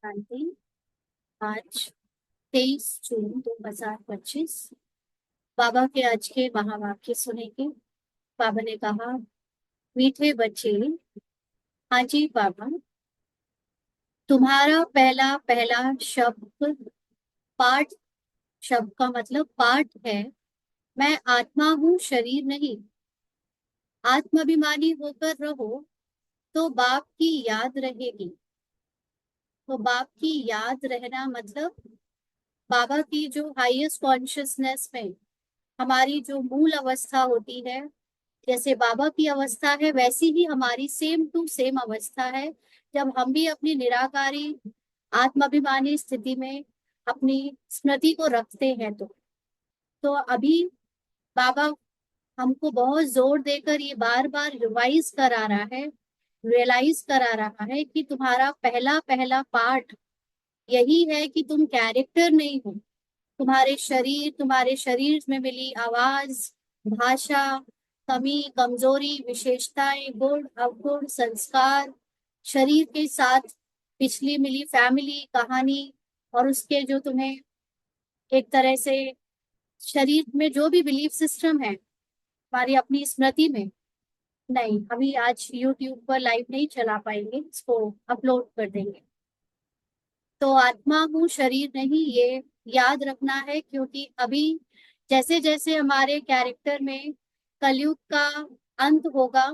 शांति। आज 23 जून 2025। बाबा के आज के महावाक्य सुनेंगे। बाबा ने कहा, मीठे बच्चे। हाँ जी बाबा, तुम्हारा पहला पहला शब्द पाठ। शब्द का मतलब पाठ है। मैं आत्मा हूँ, शरीर नहीं। आत्माभिमानी होकर रहो तो बाप की याद रहेगी। तो बाप की याद रहना मतलब बाबा की जो हाईएस्ट कॉन्शियसनेस में हमारी जो मूल अवस्था होती है, जैसे बाबा की अवस्था है वैसी ही हमारी सेम टू सेम अवस्था है। जब हम भी अपनी निराकारी आत्माभिमानी स्थिति में अपनी स्मृति को रखते हैं तो अभी बाबा हमको बहुत जोर देकर ये बार बार रिवाइज करा रहा है, रियलाइज करा रहा है कि तुम्हारा पहला पहला पाठ यही है कि तुम कैरेक्टर नहीं हो। तुम्हारे शरीर में मिली आवाज, भाषा, कमी कमजोरी, विशेषताएं, गुण अवगुण, संस्कार, शरीर के साथ पिछली मिली फैमिली कहानी, और उसके जो तुम्हें एक तरह से शरीर में जो भी बिलीफ सिस्टम है हमारी अपनी स्मृति में। नहीं, अभी आज यूट्यूब पर लाइव नहीं चला पाएंगे, इसको अपलोड कर देंगे। तो आत्मा हूँ, शरीर नहीं, ये याद रखना है, क्योंकि अभी जैसे जैसे हमारे कैरेक्टर में कलयुग का अंत होगा,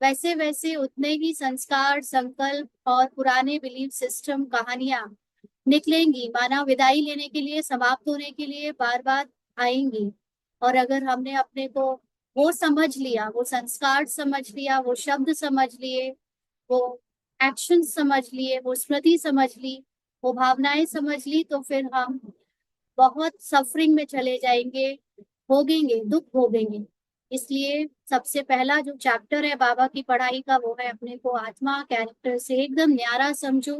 वैसे वैसे उतने ही संस्कार, संकल्प और पुराने बिलीफ सिस्टम, कहानियां निकलेंगी, माना विदाई लेने के लिए, समाप्त होने के लिए बार बार आएंगी। और अगर हमने अपने को वो समझ लिया, वो संस्कार समझ लिया, वो शब्द समझ लिए, वो एक्शन समझ लिए, वो स्मृति समझ ली, वो भावनाएं समझ ली, तो फिर हम बहुत सफरिंग में चले जाएंगे, भोगेंगे, दुख भोगेंगे। इसलिए सबसे पहला जो चैप्टर है बाबा की पढ़ाई का वो है अपने को आत्मा कैरेक्टर से एकदम न्यारा समझो।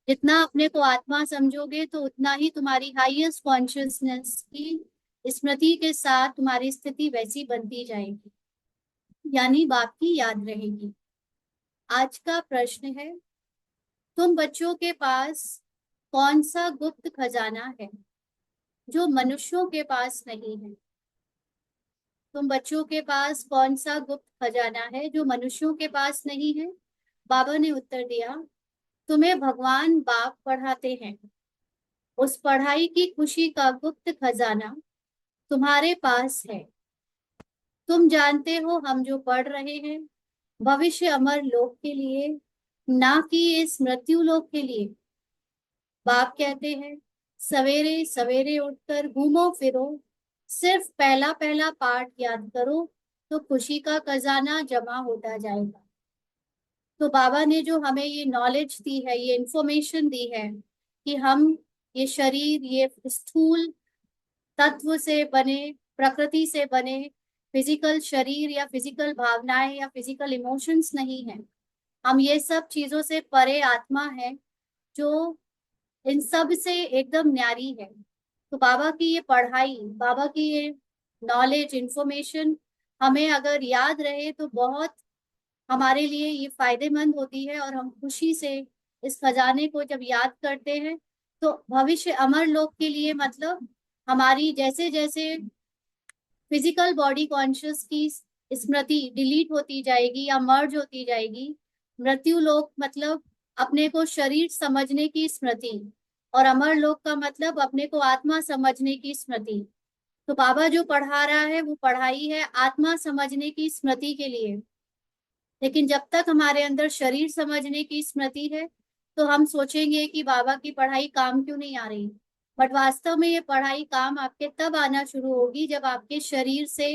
जितना अपने को आत्मा समझोगे तो उतना ही तुम्हारी हाईएस्ट कॉन्शियसनेस की स्मृति के साथ तुम्हारी स्थिति वैसी बनती जाएगी, यानी बाप की याद रहेगी। आज का प्रश्न है, तुम बच्चों के पास कौन सा गुप्त खजाना है जो मनुष्यों के पास नहीं है? तुम बच्चों के पास कौन सा गुप्त खजाना है जो मनुष्यों के पास नहीं है? बाबा ने उत्तर दिया, तुम्हें भगवान बाप पढ़ाते हैं। उस पढ़ाई की खुशी का गुप्त खजाना तुम्हारे पास है। तुम जानते हो हम जो पढ़ रहे हैं भविष्य अमर लोक के लिए, ना कि इस मृत्यु लोक के लिए। बाप कहते हैं, सवेरे सवेरे उठकर घूमो फिरो, सिर्फ पहला पहला पाठ याद करो तो खुशी का खजाना जमा होता जाएगा। तो बाबा ने जो हमें ये नॉलेज दी है, ये इंफॉर्मेशन दी है कि हम ये शरीर, ये स्थूल तत्व से बने, प्रकृति से बने फिजिकल शरीर या फिजिकल भावनाएं या फिजिकल इमोशंस नहीं है। हम ये सब चीजों से परे आत्मा है जो इन सब से एकदम न्यारी है। तो बाबा की ये पढ़ाई, बाबा की ये नॉलेज, इंफॉर्मेशन हमें अगर याद रहे तो बहुत हमारे लिए ये फायदेमंद होती है, और हम खुशी से इस खजाने को जब याद करते हैं तो भविष्य अमर लोक के लिए, मतलब हमारी जैसे जैसे फिजिकल बॉडी कॉन्शियस की स्मृति डिलीट होती जाएगी या मर्ज होती जाएगी, मृत्यु लोक मतलब अपने को शरीर समझने की स्मृति, और अमर लोक का मतलब अपने को आत्मा समझने की स्मृति। तो बाबा जो पढ़ा रहा है वो पढ़ाई है आत्मा समझने की स्मृति के लिए। लेकिन जब तक हमारे अंदर शरीर समझने की स्मृति है तो हम सोचेंगे कि बाबा की पढ़ाई काम क्यों नहीं आ रही। बट वास्तव में ये पढ़ाई काम आपके तब आना शुरू होगी जब आपके शरीर से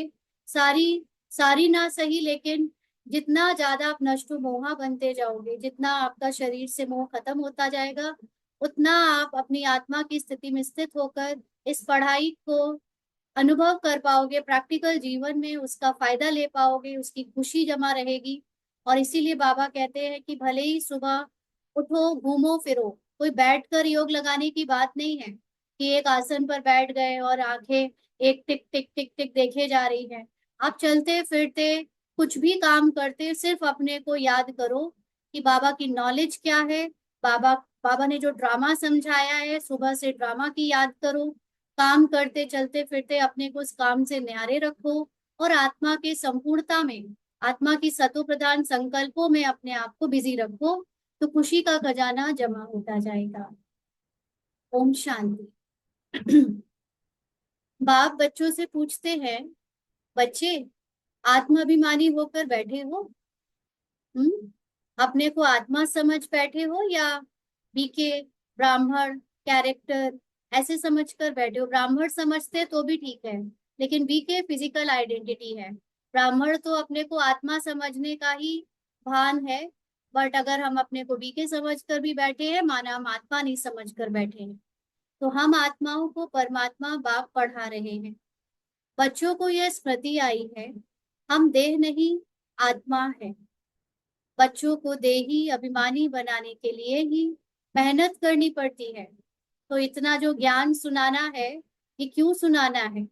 सारी सारी ना सही, लेकिन जितना ज्यादा आप नष्टो मोहा बनते जाओगे, जितना आपका शरीर से मोह खत्म होता जाएगा, उतना आप अपनी आत्मा की स्थिति में स्थित होकर इस पढ़ाई को अनुभव कर पाओगे, प्रैक्टिकल जीवन में उसका फायदा ले पाओगे, उसकी खुशी जमा रहेगी। और इसीलिए बाबा कहते हैं कि भले ही सुबह उठो, घूमो फिरो, कोई बैठकर योग लगाने की बात नहीं है कि एक आसन पर बैठ गए और आंखें एक टिक टिक टिक टिक देखे जा रही हैं। आप चलते फिरते कुछ भी काम करते सिर्फ अपने को याद करो कि बाबा की नॉलेज क्या है, बाबा बाबा ने जो ड्रामा समझाया है, सुबह से ड्रामा की याद करो, काम करते चलते फिरते अपने को उस काम से न्यारे रखो, और आत्मा के संपूर्णता में, आत्मा की सतो प्रधान संकल्पों में अपने आप को बिजी रखो, तो खुशी का खजाना जमा होता जाएगा। ओम शांति। बाप बच्चों से पूछते हैं, बच्चे आत्माभिमानी होकर बैठे हो? अपने को आत्मा समझ बैठे हो, या बीके, ब्राह्मण, कैरेक्टर ऐसे समझ कर बैठे हो? ब्राह्मण समझते तो भी ठीक है, लेकिन बीके फिजिकल आइडेंटिटी है। ब्राह्मण तो अपने को आत्मा समझने का ही भान है, बट अगर हम अपने को बीके समझ कर भी बैठे हैं, माना हम आत्मा नहीं समझ कर बैठे हैं, तो हम आत्माओं को परमात्मा बाप पढ़ा रहे हैं। बच्चों को यह स्मृति आई है, हम देह नहीं आत्मा है। बच्चों को देही अभिमानी बनाने के लिए ही मेहनत करनी पड़ती है। तो इतना जो ज्ञान सुनाना है, ये क्यों सुनाना है,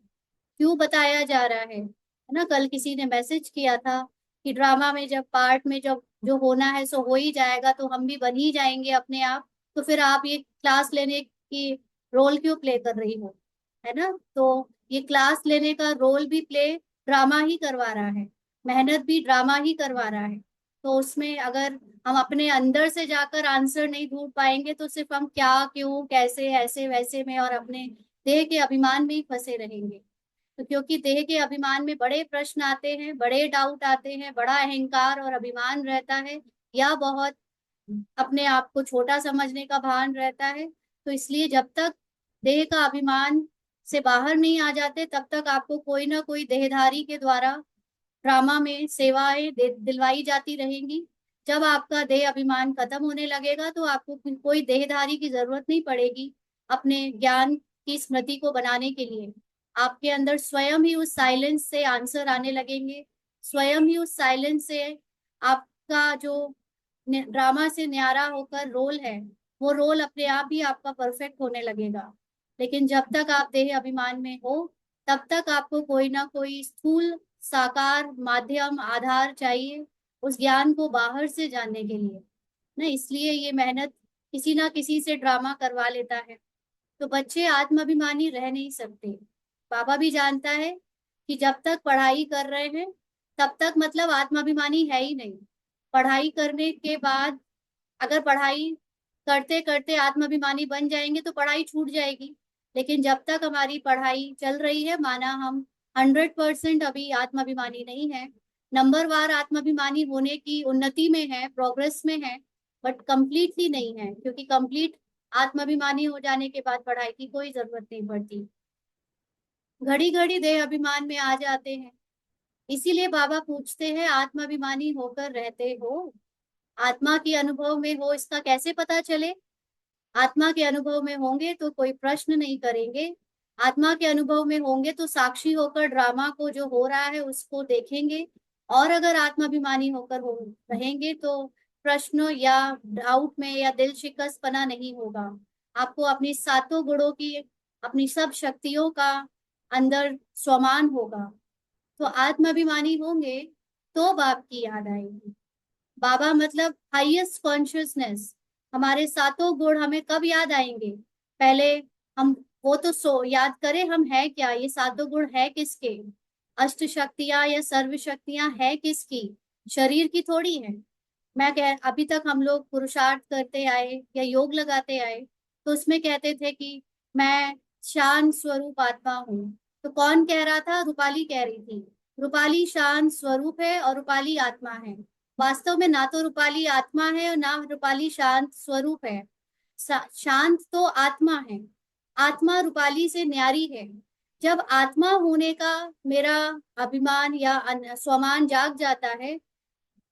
क्यों बताया जा रहा है ना? कल किसी ने मैसेज किया था कि ड्रामा में जब पार्ट में जब जो होना है सो हो ही जाएगा, तो हम भी बन ही जाएंगे अपने आप, तो फिर आप ये क्लास लेने की रोल क्यों प्ले कर रही हो, है ना? तो ये क्लास लेने का रोल भी प्ले ड्रामा ही करवा रहा है, मेहनत भी ड्रामा ही करवा रहा है। तो उसमें अगर हम अपने अंदर से जाकर आंसर नहीं ढूंढ पाएंगे, तो सिर्फ हम क्या क्यों कैसे ऐसे वैसे में और अपने देह के अभिमान में ही फंसे रहेंगे। तो क्योंकि देह के अभिमान में बड़े प्रश्न आते हैं, बड़े डाउट आते हैं, बड़ा अहंकार और अभिमान रहता है, या बहुत अपने आप को छोटा समझने का भान रहता है। तो इसलिए जब तक देह का अभिमान से बाहर नहीं आ जाते, तब तक आपको कोई ना कोई देहधारी के द्वारा ड्रामा में सेवाएं दिलवाई जाती रहेंगी। जब आपका देह अभिमान खत्म होने लगेगा, तो आपको फिर कोई देहधारी की जरूरत नहीं पड़ेगी अपने ज्ञान की स्मृति को बनाने के लिए। आपके अंदर स्वयं ही उस साइलेंस से आंसर आने लगेंगे, स्वयं ही उस साइलेंस से आपका जो ड्रामा से न्यारा होकर रोल है, वो रोल अपने आप ही आपका परफेक्ट होने लगेगा। लेकिन जब तक आप देह अभिमान में हो, तब तक आपको कोई ना कोई स्थूल साकार माध्यम आधार चाहिए उस ज्ञान को बाहर से जानने के लिए ना। इसलिए ये मेहनत किसी ना किसी से ड्रामा करवा लेता है। तो बच्चे आत्माभिमानी रह नहीं सकते। बाबा भी जानता है कि जब तक पढ़ाई कर रहे हैं, तब तक मतलब आत्माभिमानी है ही नहीं। पढ़ाई करने के बाद अगर पढ़ाई करते करते आत्माभिमानी बन जाएंगे, तो पढ़ाई छूट जाएगी। लेकिन जब तक हमारी पढ़ाई चल रही है, माना हम 100% अभी आत्माभिमानी नहीं है, नंबर वार आत्माभिमानी होने की उन्नति में है, प्रोग्रेस में है, बट कंप्लीटली नहीं है, क्योंकि कंप्लीट आत्माभिमानी हो जाने के बाद पढ़ाई की कोई जरूरत नहीं पड़ती। घड़ी घड़ी देह अभिमान में आ जाते हैं। इसीलिए बाबा पूछते हैं, आत्माभिमानी होकर रहते हो? आत्मा के अनुभव में हो, इसका कैसे पता चले? आत्मा के अनुभव में होंगे तो कोई प्रश्न नहीं करेंगे। आत्मा के अनुभव में होंगे तो साक्षी होकर ड्रामा को जो हो रहा है उसको देखेंगे। और अगर आत्माभिमानी होकर हो रहेंगे, तो प्रश्नों या डाउट में या दिल शिकस्तपना नहीं होगा। आपको अपनी सातों गुणों की, अपनी सब शक्तियों का अंदर स्वमान होगा। तो आत्माभिमानी होंगे तो बाप की याद आएगी। बाबा मतलब हाईएस्ट कॉन्शियसनेस। हमारे सातों गुण हमें कब याद आएंगे? पहले हम वो तो याद करें हम है क्या, ये सातों गुण है किसके? अष्ट शक्तियां या सर्व शक्तियां है किसकी? शरीर की थोड़ी है। मैं कह अभी तक हम लोग पुरुषार्थ करते आए या योग लगाते आए, तो उसमें कहते थे कि मैं शांत स्वरूप आत्मा हूँ। तो कौन कह रहा था? रूपाली कह रही थी। रूपाली शांत स्वरूप है और रूपाली आत्मा है। वास्तव में ना तो रूपाली आत्मा है और ना रूपाली शांत स्वरूप है। शांत तो आत्मा है, आत्मा रूपाली से न्यारी है। जब आत्मा होने का मेरा अभिमान या स्वमान जाग जाता है,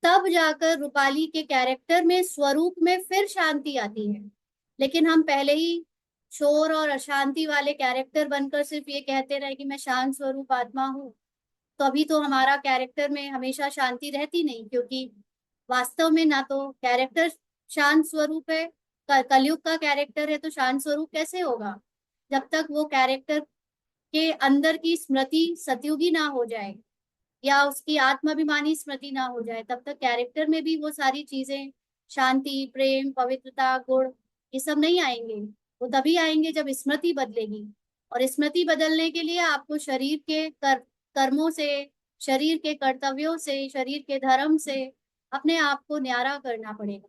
तब जाकर रूपाली के कैरेक्टर में, स्वरूप में फिर शांति आती है। लेकिन हम पहले ही शोर और अशांति वाले कैरेक्टर बनकर सिर्फ ये कहते रहे कि मैं शांत स्वरूप आत्मा हूँ, तो अभी तो हमारा कैरेक्टर में हमेशा शांति रहती नहीं, क्योंकि वास्तव में ना तो कैरेक्टर शांत स्वरूप है। कलयुग का कैरेक्टर है, तो शांत स्वरूप कैसे होगा? जब तक वो कैरेक्टर के अंदर की स्मृति सतयुगी ना हो जाए, या उसकी आत्माभिमानी स्मृति ना हो जाए, तब तक कैरेक्टर में भी वो सारी चीजें, शांति, प्रेम, पवित्रता, गुण, ये सब नहीं आएंगे। वो तभी आएंगे जब स्मृति बदलेगी। और स्मृति बदलने के लिए आपको शरीर के कर्मों से, शरीर के कर्तव्यों से, शरीर के धर्म से अपने आप को न्यारा करना पड़ेगा।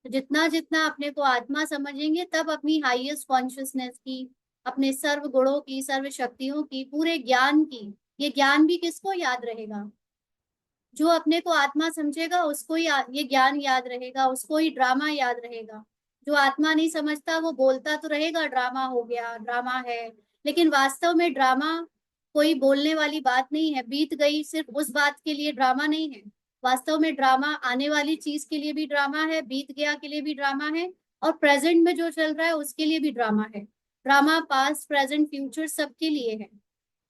तो जितना जितना अपने को आत्मा समझेंगे, तब अपनी हाईएस्ट कॉन्शियसनेस की, अपने सर्व गुणों की, सर्व शक्तियों की, पूरे ज्ञान की, ये ज्ञान भी किसको याद रहेगा? जो अपने को आत्मा समझेगा उसको ही ये ज्ञान याद रहेगा, उसको ही ड्रामा याद रहेगा। जो आत्मा नहीं समझता वो बोलता तो रहेगा ड्रामा हो गया, ड्रामा है, लेकिन वास्तव में ड्रामा कोई बोलने वाली बात नहीं है। बीत गई सिर्फ उस बात के लिए ड्रामा नहीं है। वास्तव में ड्रामा आने वाली चीज के लिए भी ड्रामा है, बीत गया के लिए भी ड्रामा है, और प्रेजेंट में जो चल रहा है उसके लिए भी ड्रामा है। ड्रामा पास्ट प्रेजेंट फ्यूचर सबके लिए है।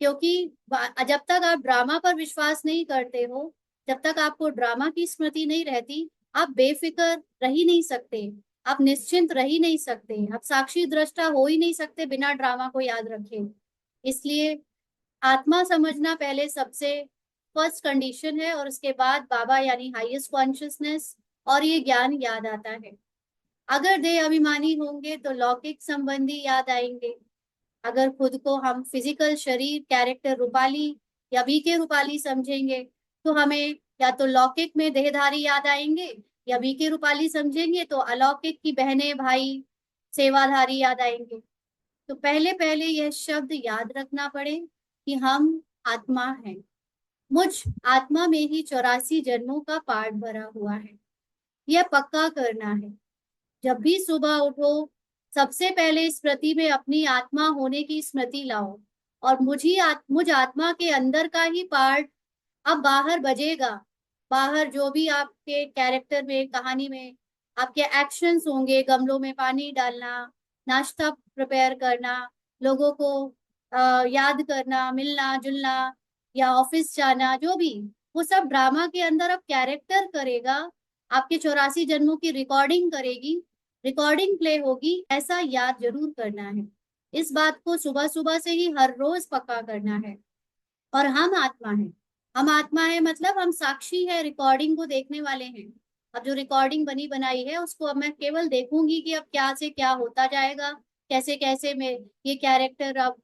क्योंकि जब तक आप ड्रामा पर विश्वास नहीं करते हो, जब तक आपको ड्रामा की स्मृति नहीं रहती, आप बेफिक्र रह ही नहीं सकते, आप निश्चिंत रह ही नहीं सकते, आप साक्षी दृष्टा हो ही नहीं सकते बिना ड्रामा को याद रखे। इसलिए आत्मा समझना पहले सबसे फर्स्ट कंडीशन है, और उसके बाद बाबा यानी हाईएस्ट कॉन्शियसनेस और ये ज्ञान याद आता है। अगर देह अभिमानी होंगे तो लौकिक संबंधी याद आएंगे। अगर खुद को हम फिजिकल शरीर कैरेक्टर रूपाली या बीके रूपाली समझेंगे, तो हमें या तो लौकिक में देहधारी याद आएंगे, या बीके रूपाली समझेंगे तो अलौकिक की बहनें भाई सेवाधारी याद आएंगे। तो पहले पहले यह शब्द याद रखना पड़े कि हम आत्मा हैं। मुझ आत्मा में ही 84 जन्मों का पाठ भरा हुआ है। यह पक्का करना है। जब भी सुबह उठो, सबसे पहले स्मृति में अपनी आत्मा होने की स्मृति लाओ, और मुझ आत्मा के अंदर का ही पार्ट अब बाहर बजेगा। बाहर जो भी आपके कैरेक्टर में, कहानी में आपके एक्शंस होंगे, गमलों में पानी डालना, नाश्ता प्रिपेयर करना, लोगों को याद करना, मिलना जुलना, या ऑफिस जाना, जो भी, वो सब ड्रामा के अंदर अब कैरेक्टर करेगा। आपके 84 जन्मों की रिकॉर्डिंग करेगी, रिकॉर्डिंग प्ले होगी। ऐसा याद जरूर करना है। इस बात को सुबह सुबह से ही हर रोज पक्का करना है। और हम आत्मा है। हम आत्मा है मतलब हम साक्षी है, रिकॉर्डिंग को देखने वाले हैं। अब जो रिकॉर्डिंग बनी बनाई है उसको अब मैं केवल देखूंगी कि अब क्या से क्या होता जाएगा, कैसे कैसे में ये कैरेक्टर अब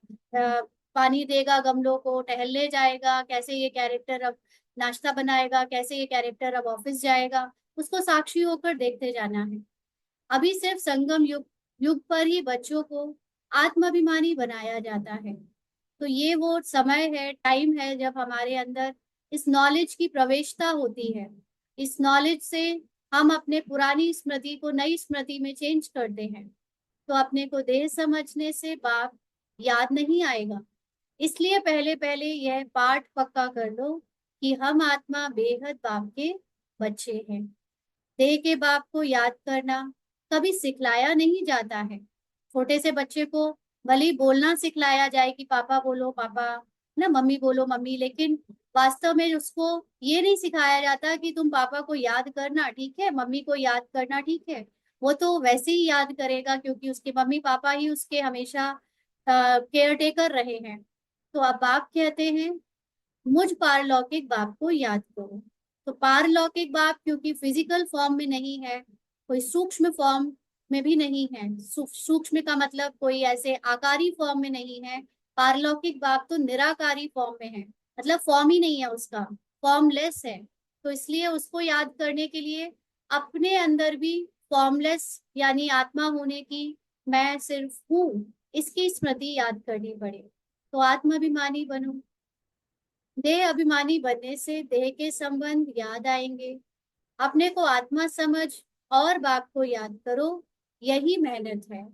पानी देगा गमलों को, टहलने जाएगा, कैसे ये कैरेक्टर अब नाश्ता बनाएगा, कैसे ये कैरेक्टर अब ऑफिस जाएगा। उसको साक्षी होकर देखते जाना है। अभी सिर्फ संगम युग युग पर ही बच्चों को आत्माभिमानी बनाया जाता है। तो ये वो समय है, टाइम है, जब हमारे अंदर इस नॉलेज की प्रवेशता होती है। इस नॉलेज से हम अपने पुरानी स्मृति को नई स्मृति में चेंज करते हैं। तो अपने को देह समझने से बाप याद नहीं आएगा। इसलिए पहले पहले यह पाठ पक्का कर लो कि हम आत्मा बेहद बाप के बच्चे हैं। देह के बाप को याद करना कभी सिखलाया नहीं जाता है। छोटे से बच्चे को भले ही बोलना सिखलाया जाए कि पापा बोलो पापा, ना मम्मी बोलो मम्मी, लेकिन वास्तव में उसको ये नहीं सिखाया जाता कि तुम पापा को याद करना ठीक है, मम्मी को याद करना ठीक है। वो तो वैसे ही याद करेगा क्योंकि उसके मम्मी पापा ही उसके हमेशा केयर टेकर रहे हैं। तो अब बाप कहते हैं मुझ पारलौकिक बाप को याद करो। तो पारलौकिक बाप क्योंकि फिजिकल फॉर्म में नहीं है, कोई सूक्ष्म फॉर्म में भी नहीं है। सूक्ष्म का मतलब कोई ऐसे आकारी फॉर्म में नहीं है। पारलौकिक बाप तो निराकारी फॉर्म में है, मतलब फॉर्म ही नहीं है उसका, फॉर्मलेस है। तो इसलिए उसको याद करने के लिए अपने अंदर भी फॉर्मलेस यानी आत्मा होने की, मैं सिर्फ हूँ, इसकी स्मृति याद करनी पड़े। तो आत्माभिमानी बनो। देह अभिमानी बनने से देह के संबंध याद आएंगे। अपने को आत्मा समझ और बाप को याद करो, यही मेहनत है।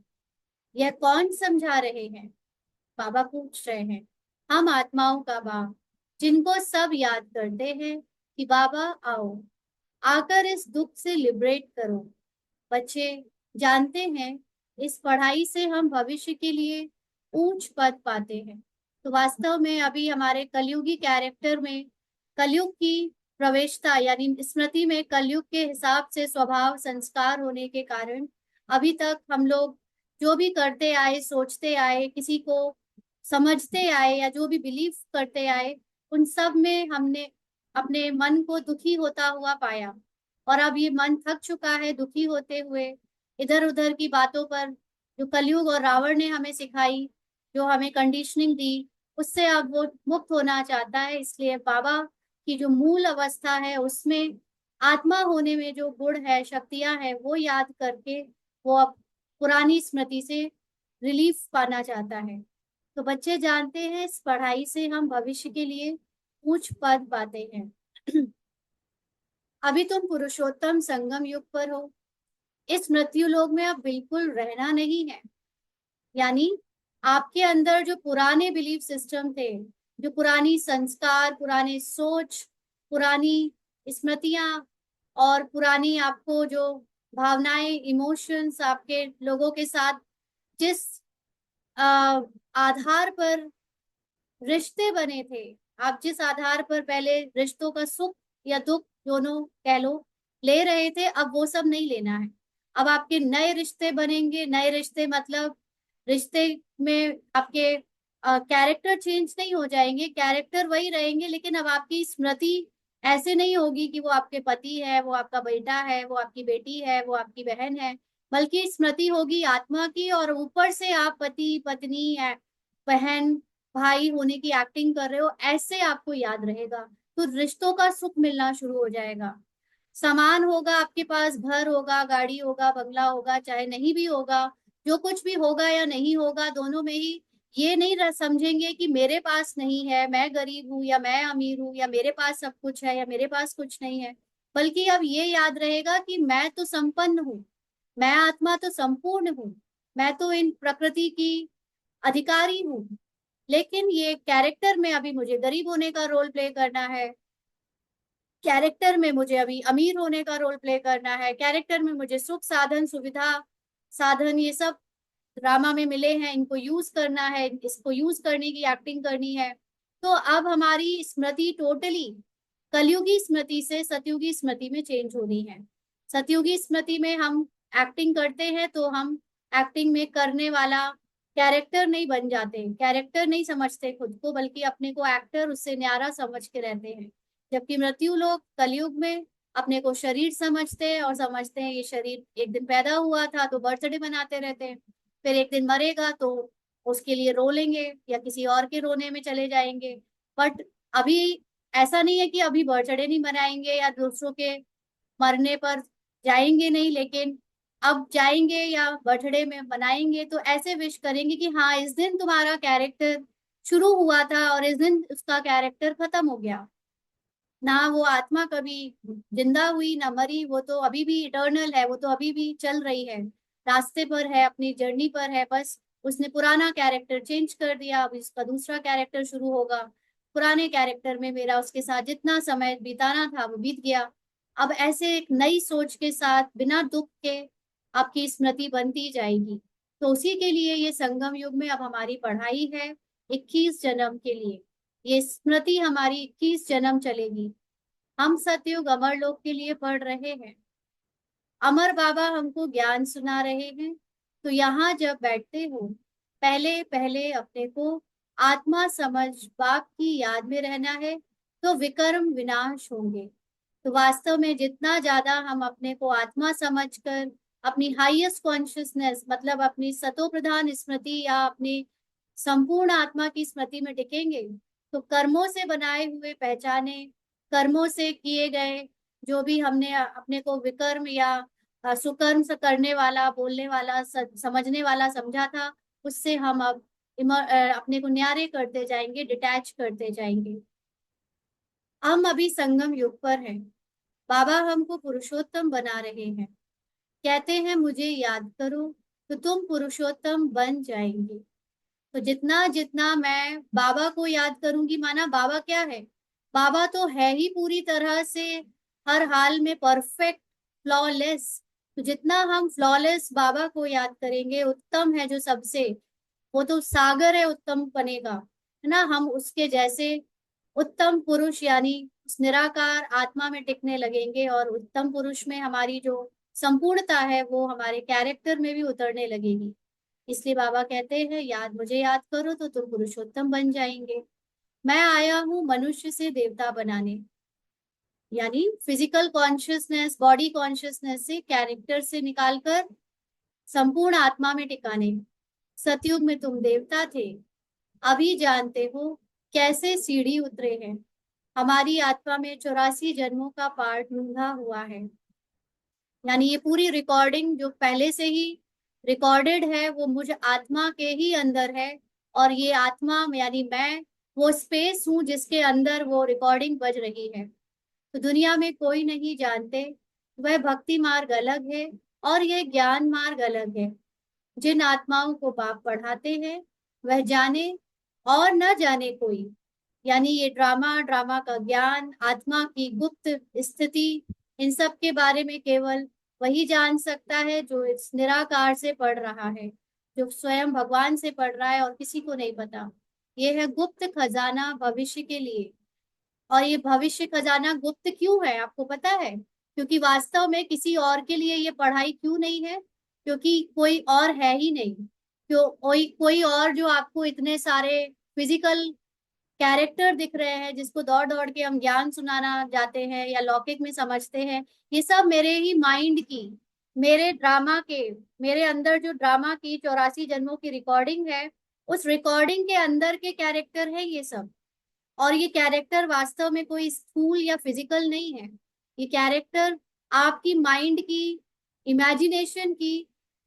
यह कौन समझा रहे हैं? बाबा पूछ रहे हैं। हम आत्माओं का बाप, जिनको सब याद करते हैं कि बाबा आओ, आकर इस दुख से लिबरेट करो। बच्चे जानते हैं इस पढ़ाई से हम भविष्य के लिए ऊंच पद पाते हैं। तो वास्तव में अभी हमारे कलयुगी कैरेक्टर में कलयुग की प्रवेशता यानी स्मृति में कलयुग के हिसाब से स्वभाव संस्कार होने के कारण अभी तक हम लोग जो भी करते आए, सोचते आए, किसी को समझते आए, या जो भी बिलीव करते आए, उन सब में हमने अपने मन को दुखी होता हुआ पाया। और अब ये मन थक चुका है दुखी होते हुए। इधर उधर की बातों पर, जो कलयुग और रावण ने हमें सिखाई, जो हमें कंडीशनिंग दी, उससे अब वो मुक्त होना चाहता है। इसलिए बाबा की जो मूल अवस्था है उसमें आत्मा होने में जो गुण है, शक्तियां हैं, वो याद करके वो अब पुरानी स्मृति से रिलीफ पाना चाहता है। तो बच्चे जानते हैं इस पढ़ाई से हम भविष्य के लिए उच्च पद पाते हैं। अभी तुम पुरुषोत्तम संगम युग पर हो। इस मृत्यु लोक में अब बिल्कुल रहना नहीं है। यानी आपके अंदर जो पुराने बिलीफ सिस्टम थे, जो पुरानी संस्कार, पुराने सोच, पुरानी स्मृतियां और पुरानी आपको जो भावनाएं, इमोशंस आपके लोगों के साथ जिस अ, आधार पर रिश्ते बने थे, आप जिस आधार पर पहले रिश्तों का सुख या दुख दोनों कह लो ले रहे थे, अब वो सब नहीं लेना है। अब आपके नए रिश्ते बनेंगे। नए रिश्ते मतलब रिश्ते में आपके कैरेक्टर चेंज नहीं हो जाएंगे, कैरेक्टर वही रहेंगे, लेकिन अब आपकी स्मृति ऐसे नहीं होगी कि वो आपके पति है, वो आपका बेटा है, वो आपकी बेटी है, वो आपकी बहन है, बल्कि स्मृति होगी आत्मा की। और ऊपर से आप पति पत्नी है, बहन भाई होने की एक्टिंग कर रहे हो, ऐसे आपको याद रहेगा। तो रिश्तों का सुख मिलना शुरू हो जाएगा। सामान होगा आपके पास, घर होगा, गाड़ी होगा, बंगला होगा, चाहे नहीं भी होगा, जो कुछ भी होगा या नहीं होगा, दोनों में ही ये नहीं समझेंगे कि मेरे पास नहीं है, मैं गरीब हूं या मैं अमीर हूं, या मेरे पास सब कुछ है या मेरे पास कुछ नहीं है। बल्कि अब ये याद रहेगा कि मैं तो संपन्न हूँ, मैं आत्मा तो संपूर्ण हूँ, मैं तो इन प्रकृति की अधिकारी हूँ। लेकिन ये कैरेक्टर में अभी मुझे गरीब होने का रोल प्ले करना है, कैरेक्टर में मुझे अभी अमीर होने का रोल प्ले करना है, कैरेक्टर में मुझे सुख साधन सुविधा साधन ये सब ड्रामा में मिले हैं, इनको यूज करना है, इसको यूज करने की एक्टिंग करनी है। तो अब हमारी स्मृति टोटली कलयुगी स्मृति से सतयुगी स्मृति में चेंज होनी है। सतयुगी स्मृति में हम एक्टिंग करते हैं तो हम एक्टिंग में करने वाला कैरेक्टर नहीं बन जाते, कैरेक्टर नहीं समझते खुद को, बल्कि अपने को एक्टर उससे न्यारा समझ के रहते हैं। जबकि मृत्यु लोग कलयुग में अपने को शरीर समझते हैं और समझते हैं ये शरीर एक दिन पैदा हुआ था तो बर्थडे मनाते रहते हैं, फिर एक दिन मरेगा तो उसके लिए रो लेंगे या किसी और के रोने में चले जाएंगे। बट अभी ऐसा नहीं है कि अभी बर्थडे नहीं मनाएंगे या दूसरों के मरने पर जाएंगे नहीं, लेकिन अब जाएंगे या बर्थडे में मनाएंगे तो ऐसे विश करेंगे कि हाँ इस दिन तुम्हारा कैरेक्टर शुरू हुआ था और इस दिन उसका कैरेक्टर खत्म हो गया। ना वो आत्मा कभी जिंदा हुई ना मरी, वो तो अभी भी इटर्नल है, वो तो अभी भी चल रही है, रास्ते पर है, अपनी जर्नी पर है। बस उसने पुराना कैरेक्टर चेंज कर दिया, अब इसका दूसरा कैरेक्टर शुरू होगा। पुराने कैरेक्टर में मेरा उसके साथ जितना समय बिताना था वो बीत गया। अब ऐसे एक नई सोच के साथ बिना दुख के आपकी स्मृति बनती जाएगी। तो उसी के लिए ये संगम युग में अब हमारी पढ़ाई है, 21 जन्म के लिए। ये स्मृति हमारी 21 जन्म चलेगी। हम सतयुग अमर लोक के लिए पढ़ रहे हैं। अमर बाबा हमको ज्ञान सुना रहे हैं। तो यहाँ जब बैठते हो, पहले पहले अपने को आत्मा समझ बाप की याद में रहना है, तो विकर्म विनाश होंगे। तो वास्तव में जितना ज्यादा हम अपने को आत्मा समझकर अपनी हाईएस्ट कॉन्शियसनेस मतलब अपनी सतो प्रधान स्मृति या अपनी संपूर्ण आत्मा की स्मृति में टिकेंगे, तो कर्मों से बनाए हुए पहचाने, कर्मों से किए गए जो भी हमने अपने को विकर्म या सुकर्म से करने वाला, बोलने वाला, समझने वाला समझा था, उससे हम अब अपने को न्यारे करते जाएंगे, डिटैच करते जाएंगे। हम अभी संगम युग पर हैं। बाबा हमको पुरुषोत्तम बना रहे हैं। कहते हैं मुझे याद करो तो तुम पुरुषोत्तम बन जाएंगे। तो जितना जितना मैं बाबा को याद करूंगी, माना बाबा क्या है, बाबा तो है ही पूरी तरह से हर हाल में परफेक्ट, फ्लॉलेस। तो जितना हम फ्लॉलेस बाबा को याद करेंगे, उत्तम है जो सबसे, वो तो सागर है उत्तम पने का, है ना, हम उसके जैसे उत्तम पुरुष यानी उस निराकार आत्मा में टिकने लगेंगे, और उत्तम पुरुष में हमारी जो संपूर्णता है वो हमारे कैरेक्टर में भी उतरने लगेगी। इसलिए बाबा कहते हैं याद मुझे याद करो तो तुम पुरुषोत्तम बन जाएंगे। मैं आया हूँ मनुष्य से देवता बनाने, यानी फिजिकल कॉन्शियसनेस, बॉडी कॉन्शियसनेस से, कैरेक्टर से निकालकर संपूर्ण आत्मा में टिकाने। सतयुग में तुम देवता थे, अभी जानते हो कैसे सीढ़ी उतरे हैं। हमारी आत्मा में 84 जन्मों का पार्ट लूंधा हुआ है। यानी ये पूरी रिकॉर्डिंग जो पहले से ही रिकॉर्डेड है वो मुझ आत्मा के ही अंदर है। और ये आत्मा यानी मैं वो स्पेस हूँ जिसके अंदर वो रिकॉर्डिंग बज रही है। तो दुनिया में कोई नहीं जानते, वह भक्ति मार्ग अलग है और यह ज्ञान मार्ग अलग है। जिन आत्माओं को बाप पढ़ाते हैं वह जाने और न जाने कोई। यानी ये ड्रामा, ड्रामा का ज्ञान, आत्मा की गुप्त स्थिति, इन सब के बारे में केवल वही जान सकता है जो इस निराकार से पढ़ रहा है, जो स्वयं भगवान से पढ़ रहा है, और किसी को नहीं पता। ये है गुप्त खजाना भविष्य के लिए। और ये भविष्य खजाना गुप्त क्यों है आपको पता है? क्योंकि वास्तव में किसी और के लिए ये पढ़ाई क्यों नहीं है? क्योंकि कोई और है ही नहीं। क्यों कोई कोई और जो आपको इतने सारे फिजिकल कैरेक्टर दिख रहे हैं जिसको दौड़ दौड़ के हम ज्ञान सुनाना जाते हैं या लौकिक में समझते हैं, ये सब मेरे ही माइंड की, मेरे ड्रामा के, मेरे अंदर जो ड्रामा की 84 जन्मों की रिकॉर्डिंग है, उस रिकॉर्डिंग के अंदर के कैरेक्टर है ये सब। और ये कैरेक्टर वास्तव में कोई स्थूल या फिजिकल नहीं है। ये कैरेक्टर आपकी माइंड की, इमेजिनेशन की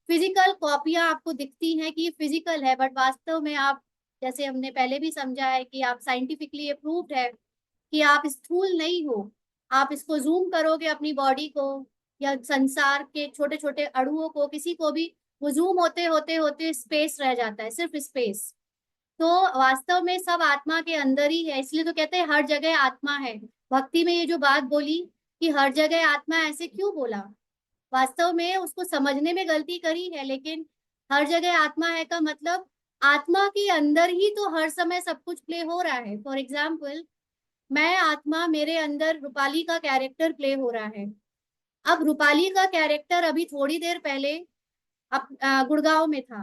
फिजिकल कॉपियां आपको दिखती हैं कि ये फिजिकल है, बट वास्तव में आप, जैसे हमने पहले भी समझा है कि आप साइंटिफिकली अप्रूव्ड है कि आप स्थूल नहीं हो। आप इसको जूम करोगे अपनी बॉडी को या संसार के छोटे छोटे अणुओं को, किसी को भी, वो जूम होते होते होते स्पेस रह जाता है, सिर्फ स्पेस। तो वास्तव में सब आत्मा के अंदर ही है, इसलिए तो कहते हैं हर जगह आत्मा है। भक्ति में ये जो बात बोली कि हर जगह आत्मा, ऐसे क्यों बोला? वास्तव में उसको समझने में गलती करी है, लेकिन हर जगह आत्मा है का मतलब आत्मा के अंदर ही तो हर समय सब कुछ प्ले हो रहा है। फॉर एग्जाम्पल, मैं आत्मा, मेरे अंदर रूपाली का कैरेक्टर प्ले हो रहा है। अब रूपाली का कैरेक्टर अभी थोड़ी देर पहले गुड़गांव में था।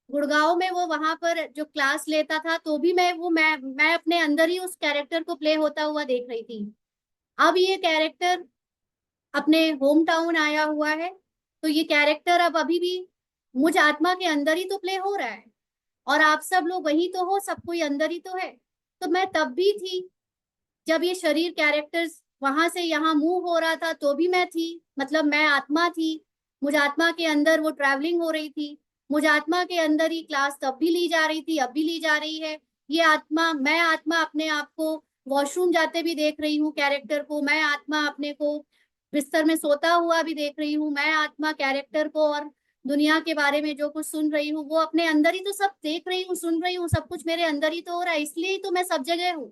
गुड़गांव में वो वहां पर जो क्लास लेता था, तो भी मैं अपने अंदर ही उस कैरेक्टर को प्ले होता हुआ देख रही थी। अब ये कैरेक्टर अपने होम टाउन आया हुआ है, तो ये कैरेक्टर अब अभी भी मुझ आत्मा के अंदर ही तो प्ले हो रहा है। और आप सब लोग वही तो हो, सब कोई अंदर ही तो है। तो मैं तब भी थी, जब ये शरीर कैरेक्टर्स वहां से यहाँ मूव हो रहा था तो भी मैं थी, मतलब मैं आत्मा थी। मुझ आत्मा के अंदर वो ट्रैवलिंग हो रही थी। मुझ आत्मा के अंदर ही क्लास तब भी ली जा रही थी, अब भी ली जा रही है। ये आत्मा, मैं आत्मा अपने आप को वॉशरूम जाते भी देख रही हूँ कैरेक्टर को, मैं आत्मा अपने को बिस्तर में सोता हुआ भी देख रही हूँ, मैं आत्मा कैरेक्टर को और दुनिया के बारे में जो कुछ सुन रही हूँ वो अपने अंदर ही तो सब देख रही हूँ, सुन रही हूँ, सब कुछ मेरे अंदर ही तो हो रहा है। इसलिए ही तो मैं सब जगह हूँ।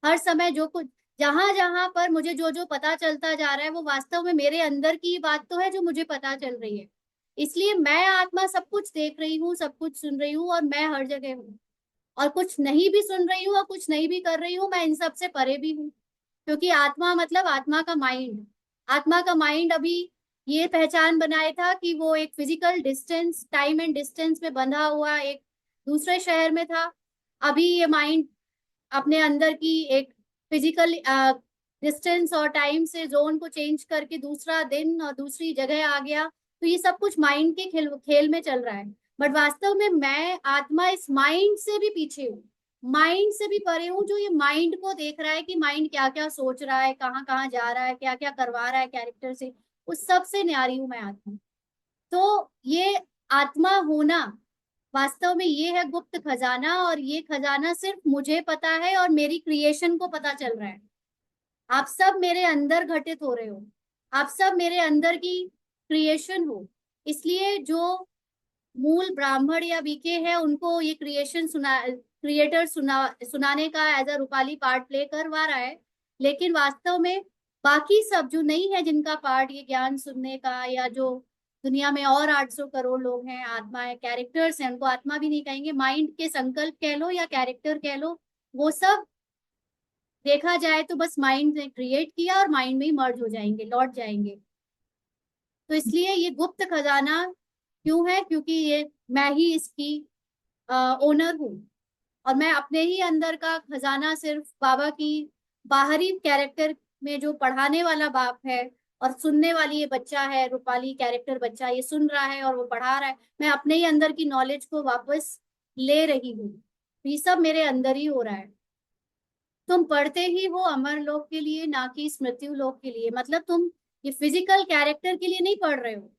हर समय जो कुछ, जहां जहां पर मुझे जो जो पता चलता जा रहा है वो वास्तव में मेरे अंदर की बात तो है जो मुझे पता चल रही है। इसलिए मैं आत्मा सब कुछ देख रही हूँ, सब कुछ सुन रही हूँ, और मैं हर जगह हूँ। और कुछ नहीं भी सुन रही हूँ और कुछ नहीं भी कर रही हूँ, मैं इन सब से परे भी हूँ। क्योंकि आत्मा मतलब आत्मा का माइंड, आत्मा का माइंड अभी ये पहचान बनाया था कि वो एक physical distance, time and distance में बंधा हुआ एक दूसरे शहर में था। अभी ये माइंड अपने अंदर की एक फिजिकल डिस्टेंस और टाइम से जोन को चेंज करके दूसरा दिन और दूसरी जगह आ गया। तो ये सब कुछ माइंड के खेल खेल में चल रहा है। बट वास्तव में मैं आत्मा इस माइंड से भी पीछे हूँ, माइंड से भी परे हूँ, जो ये माइंड को देख रहा है कि माइंड क्या क्या सोच रहा है, कहाँ कहाँ जा रहा है, क्या क्या करवा रहा है कैरेक्टर से, उस सब से न्यारी हूँ मैं आत्मा। तो ये आत्मा होना वास्तव में ये है गुप्त खजाना, और ये खजाना सिर्फ मुझे पता है और मेरी क्रिएशन को पता चल रहा है। आप सब मेरे अंदर घटित हो रहे हो, आप सब मेरे अंदर की क्रिएशन हो। इसलिए जो मूल ब्राह्मण या बीके हैं उनको ये क्रिएशन क्रिएटर सुनाने का as a Rupali part play करवा रहा है। लेकिन वास्तव में बाकी सब जो नहीं है, जिनका पार्ट ये ज्ञान सुनने का, या जो दुनिया में और 800 करोड़ लोग हैं, आत्मा है, कैरेक्टर्स हैं, उनको आत्मा भी नहीं कहेंगे, माइंड के संकल्प कह लो या कैरेक्टर कह लो, वो सब देखा जाए तो बस माइंड ने क्रिएट किया और माइंड में ही मर्ज हो जाएंगे, लौट जाएंगे। तो इसलिए ये गुप्त खजाना क्यों है? क्योंकि ये मैं ही इसकी ओनर हूँ। और मैं अपने ही अंदर का खजाना सिर्फ बाबा की बाहरी कैरेक्टर में जो पढ़ाने वाला बाप है और सुनने वाली ये बच्चा है, रूपाली कैरेक्टर बच्चा, ये सुन रहा है और वो पढ़ा रहा है, मैं अपने ही अंदर की नॉलेज को वापस ले रही हूँ, ये सब मेरे अंदर ही हो रहा है। तुम पढ़ते ही हो अमर लोक के लिए, ना कि स्मृति लोक के लिए। मतलब तुम ये फिजिकल कैरेक्टर के लिए नहीं पढ़ रहे हो।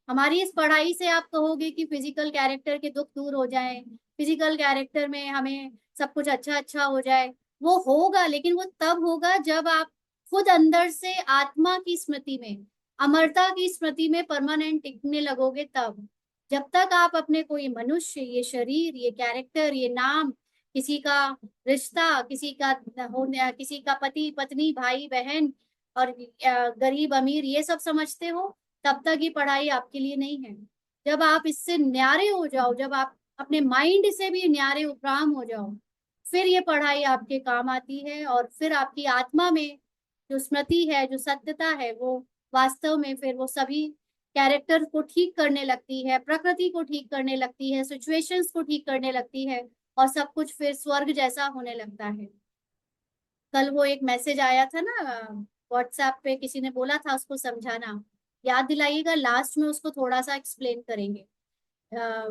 हमारी इस पढ़ाई से आप कहोगे कि फिजिकल कैरेक्टर के दुख दूर हो जाए, फिजिकल कैरेक्टर में हमें सब कुछ अच्छा अच्छा हो जाए, वो होगा, लेकिन वो तब होगा जब आप खुद अंदर से आत्मा की स्मृति में, अमरता की स्मृति में परमानेंट टिकने लगोगे तब। जब तक आप अपने कोई मनुष्य, ये शरीर, ये कैरेक्टर, ये नाम, किसी का रिश्ता, किसी का होने, किसी का पति पत्नी भाई बहन और गरीब अमीर ये सब समझते हो, तब तक ये पढ़ाई आपके लिए नहीं है। जब आप इससे न्यारे हो जाओ, जब आप अपने माइंड से भी न्यारे उपराम हो जाओ, फिर ये पढ़ाई आपके काम आती है, और फिर आपकी आत्मा में जो स्मृति है, जो सत्यता है, वो वास्तव में फिर वो सभी कैरेक्टर को ठीक करने लगती है, प्रकृति को ठीक करने लगती है, सिचुएशंस को ठीक करने लगती है, और सब कुछ फिर स्वर्ग जैसा होने लगता है। कल वो एक मैसेज आया था ना व्हाट्सएप पे, किसी ने बोला था उसको समझाना, याद दिलाइएगा, लास्ट में उसको थोड़ा सा एक्सप्लेन करेंगे। अ,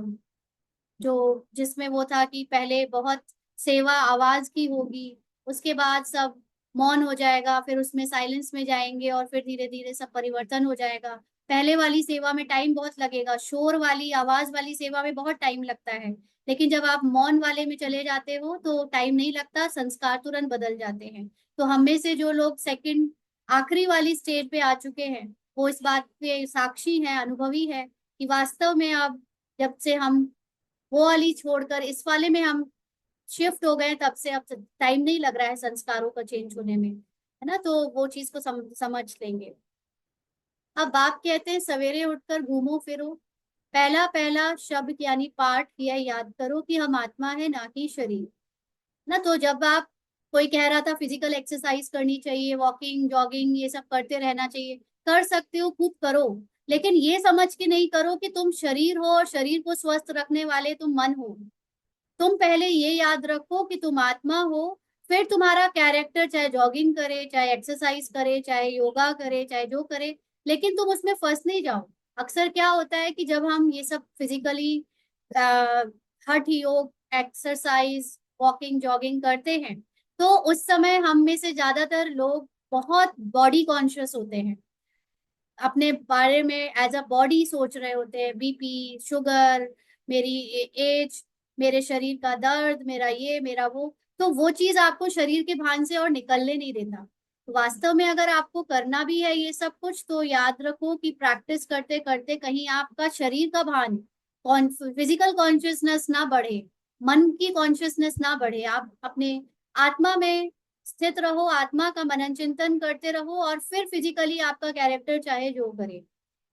जो जिसमें वो था कि पहले बहुत सेवा आवाज की होगी, उसके बाद सब मौन हो जाएगा, फिर उसमें साइलेंस में जाएंगे, और फिर धीरे धीरे सब परिवर्तन हो जाएगा। पहले वाली सेवा में टाइम बहुत लगेगा, शोर वाली आवाज वाली सेवा में बहुत टाइम लगता है, लेकिन जब आप मौन वाले में चले जाते हो तो टाइम नहीं लगता, संस्कार तुरंत बदल जाते हैं। तो हम में से जो लोग सेकंड आखिरी वाली स्टेज पे आ चुके हैं, वो इस बात के साक्षी हैं, अनुभवी है, कि वास्तव में अब जब से हम वो वाली छोड़कर इस वाले में हम शिफ्ट हो गए, तब से अब टाइम नहीं लग रहा है संस्कारों का चेंज होने में, है ना। तो वो चीज को समझ लेंगे। अब बाप कहते हैं सवेरे उठकर घूमो फिरो, पहला पहला शब्द यानी पाठ यह याद करो कि हम आत्मा है ना कि शरीर। ना तो जब आप, कोई कह रहा था फिजिकल एक्सरसाइज करनी चाहिए, वॉकिंग जॉगिंग ये सब करते रहना चाहिए, कर सकते हो, खूब करो, लेकिन ये समझ के नहीं करो कि तुम शरीर हो और शरीर को स्वस्थ रखने वाले तुम मन हो। तुम पहले ये याद रखो कि तुम आत्मा हो, फिर तुम्हारा कैरेक्टर चाहे जॉगिंग करे, चाहे एक्सरसाइज करे, चाहे योगा करे, चाहे जो करे, लेकिन तुम उसमें फंस नहीं जाओ। अक्सर क्या होता है कि जब हम ये सब फिजिकली हठ योग एक्सरसाइज वॉकिंग जॉगिंग करते हैं, तो उस समय हम में से ज्यादातर लोग बहुत बॉडी कॉन्शियस होते हैं, अपने बारे में एज अ बॉडी सोच रहे होते हैं, बीपी शुगर, मेरी एज, मेरे शरीर का दर्द, मेरा ये मेरा वो चीज आपको शरीर के भान से और निकलने नहीं देता। तो वास्तव में अगर आपको करना भी है ये सब कुछ, तो याद रखो कि प्रैक्टिस करते करते कहीं आपका शरीर का भान, फिजिकल कॉन्शियसनेस ना बढ़े, मन की कॉन्शियसनेस ना बढ़े, आप अपने आत्मा में स्थित रहो, आत्मा का मनन चिंतन करते रहो, और फिर फिजिकली आपका कैरेक्टर चाहे जो करे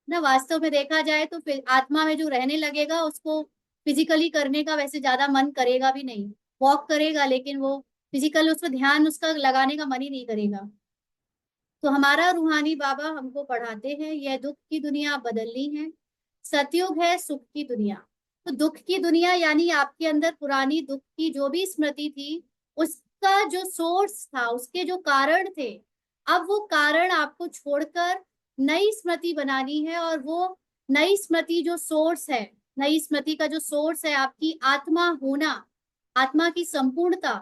ना। वास्तव में देखा जाए तो फिर आत्मा में जो रहने लगेगा उसको फिजिकली करने का वैसे ज्यादा मन करेगा भी नहीं, वॉक करेगा लेकिन वो फिजिकल उस पर ध्यान उसका लगाने का मन ही नहीं करेगा। तो हमारा रूहानी बाबा हमको पढ़ाते हैं, यह दुख की दुनिया बदलनी है, सतयुग है सुख की दुनिया। तो दुख की दुनिया यानी आपके अंदर पुरानी दुख की जो भी स्मृति थी, उसका जो सोर्स था, उसके जो कारण थे, अब वो कारण आपको छोड़कर नई स्मृति बनानी है, और वो नई स्मृति जो सोर्स है, नई स्मृति का जो सोर्स है आपकी आत्मा होना, आत्मा की संपूर्णता,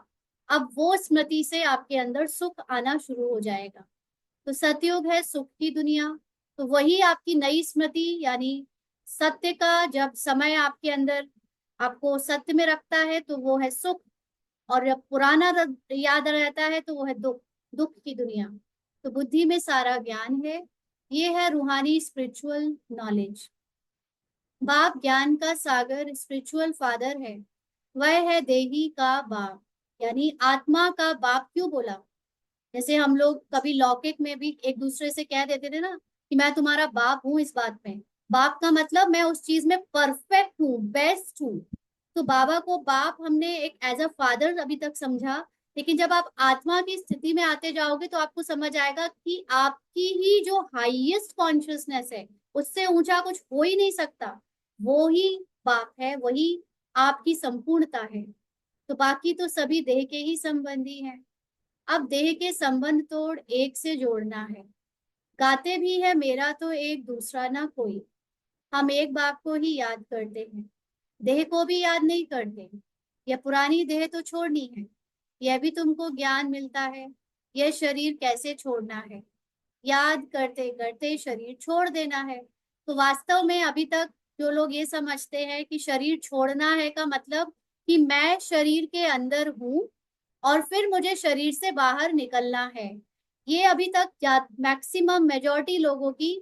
अब वो स्मृति से आपके अंदर सुख आना शुरू हो जाएगा। तो सतयुग है सुख की दुनिया, तो वही आपकी नई स्मृति, यानी सत्य का जब समय आपके अंदर आपको सत्य में रखता है तो वो है सुख, और जब पुराना याद रहता है तो वो है दुख, दुख की दुनिया। तो बुद्धि में सारा ज्ञान है, ये है रूहानी स्पिरिचुअल नॉलेज। बाप ज्ञान का सागर स्पिरिचुअल फादर है, वह है देही का बाप, यानी आत्मा का बाप क्यों बोला। जैसे हम लोग कभी लौकिक में भी एक दूसरे से कह देते थे ना कि मैं तुम्हारा बाप हूं, इस बात में बाप का मतलब मैं उस चीज में परफेक्ट हूँ, बेस्ट हूँ। तो बाबा को बाप हमने एक एज अ फादर अभी तक समझा, लेकिन जब आप आत्मा की स्थिति में आते जाओगे तो आपको समझ आएगा कि आपकी ही जो हाईएस्ट कॉन्शियसनेस है, उससे ऊंचा कुछ हो ही नहीं सकता, वो ही बाप है, वही आपकी संपूर्णता है। तो बाकी तो सभी देह के ही संबंधी हैं। अब देह के संबंध तोड़ एक से जोड़ना है, गाते भी है मेरा तो एक दूसरा ना कोई, हम एक बाप को ही याद करते हैं, देह को भी याद नहीं करते। यह पुरानी देह तो छोड़नी है, यह भी तुमको ज्ञान मिलता है। यह शरीर कैसे छोड़ना है, याद करते करते शरीर छोड़ देना है। तो वास्तव में अभी तक जो लोग ये समझते हैं कि शरीर छोड़ना है का मतलब कि मैं शरीर के अंदर हूं और फिर मुझे शरीर से बाहर निकलना है, ये अभी तक मैक्सिमम मेजॉरिटी लोगों की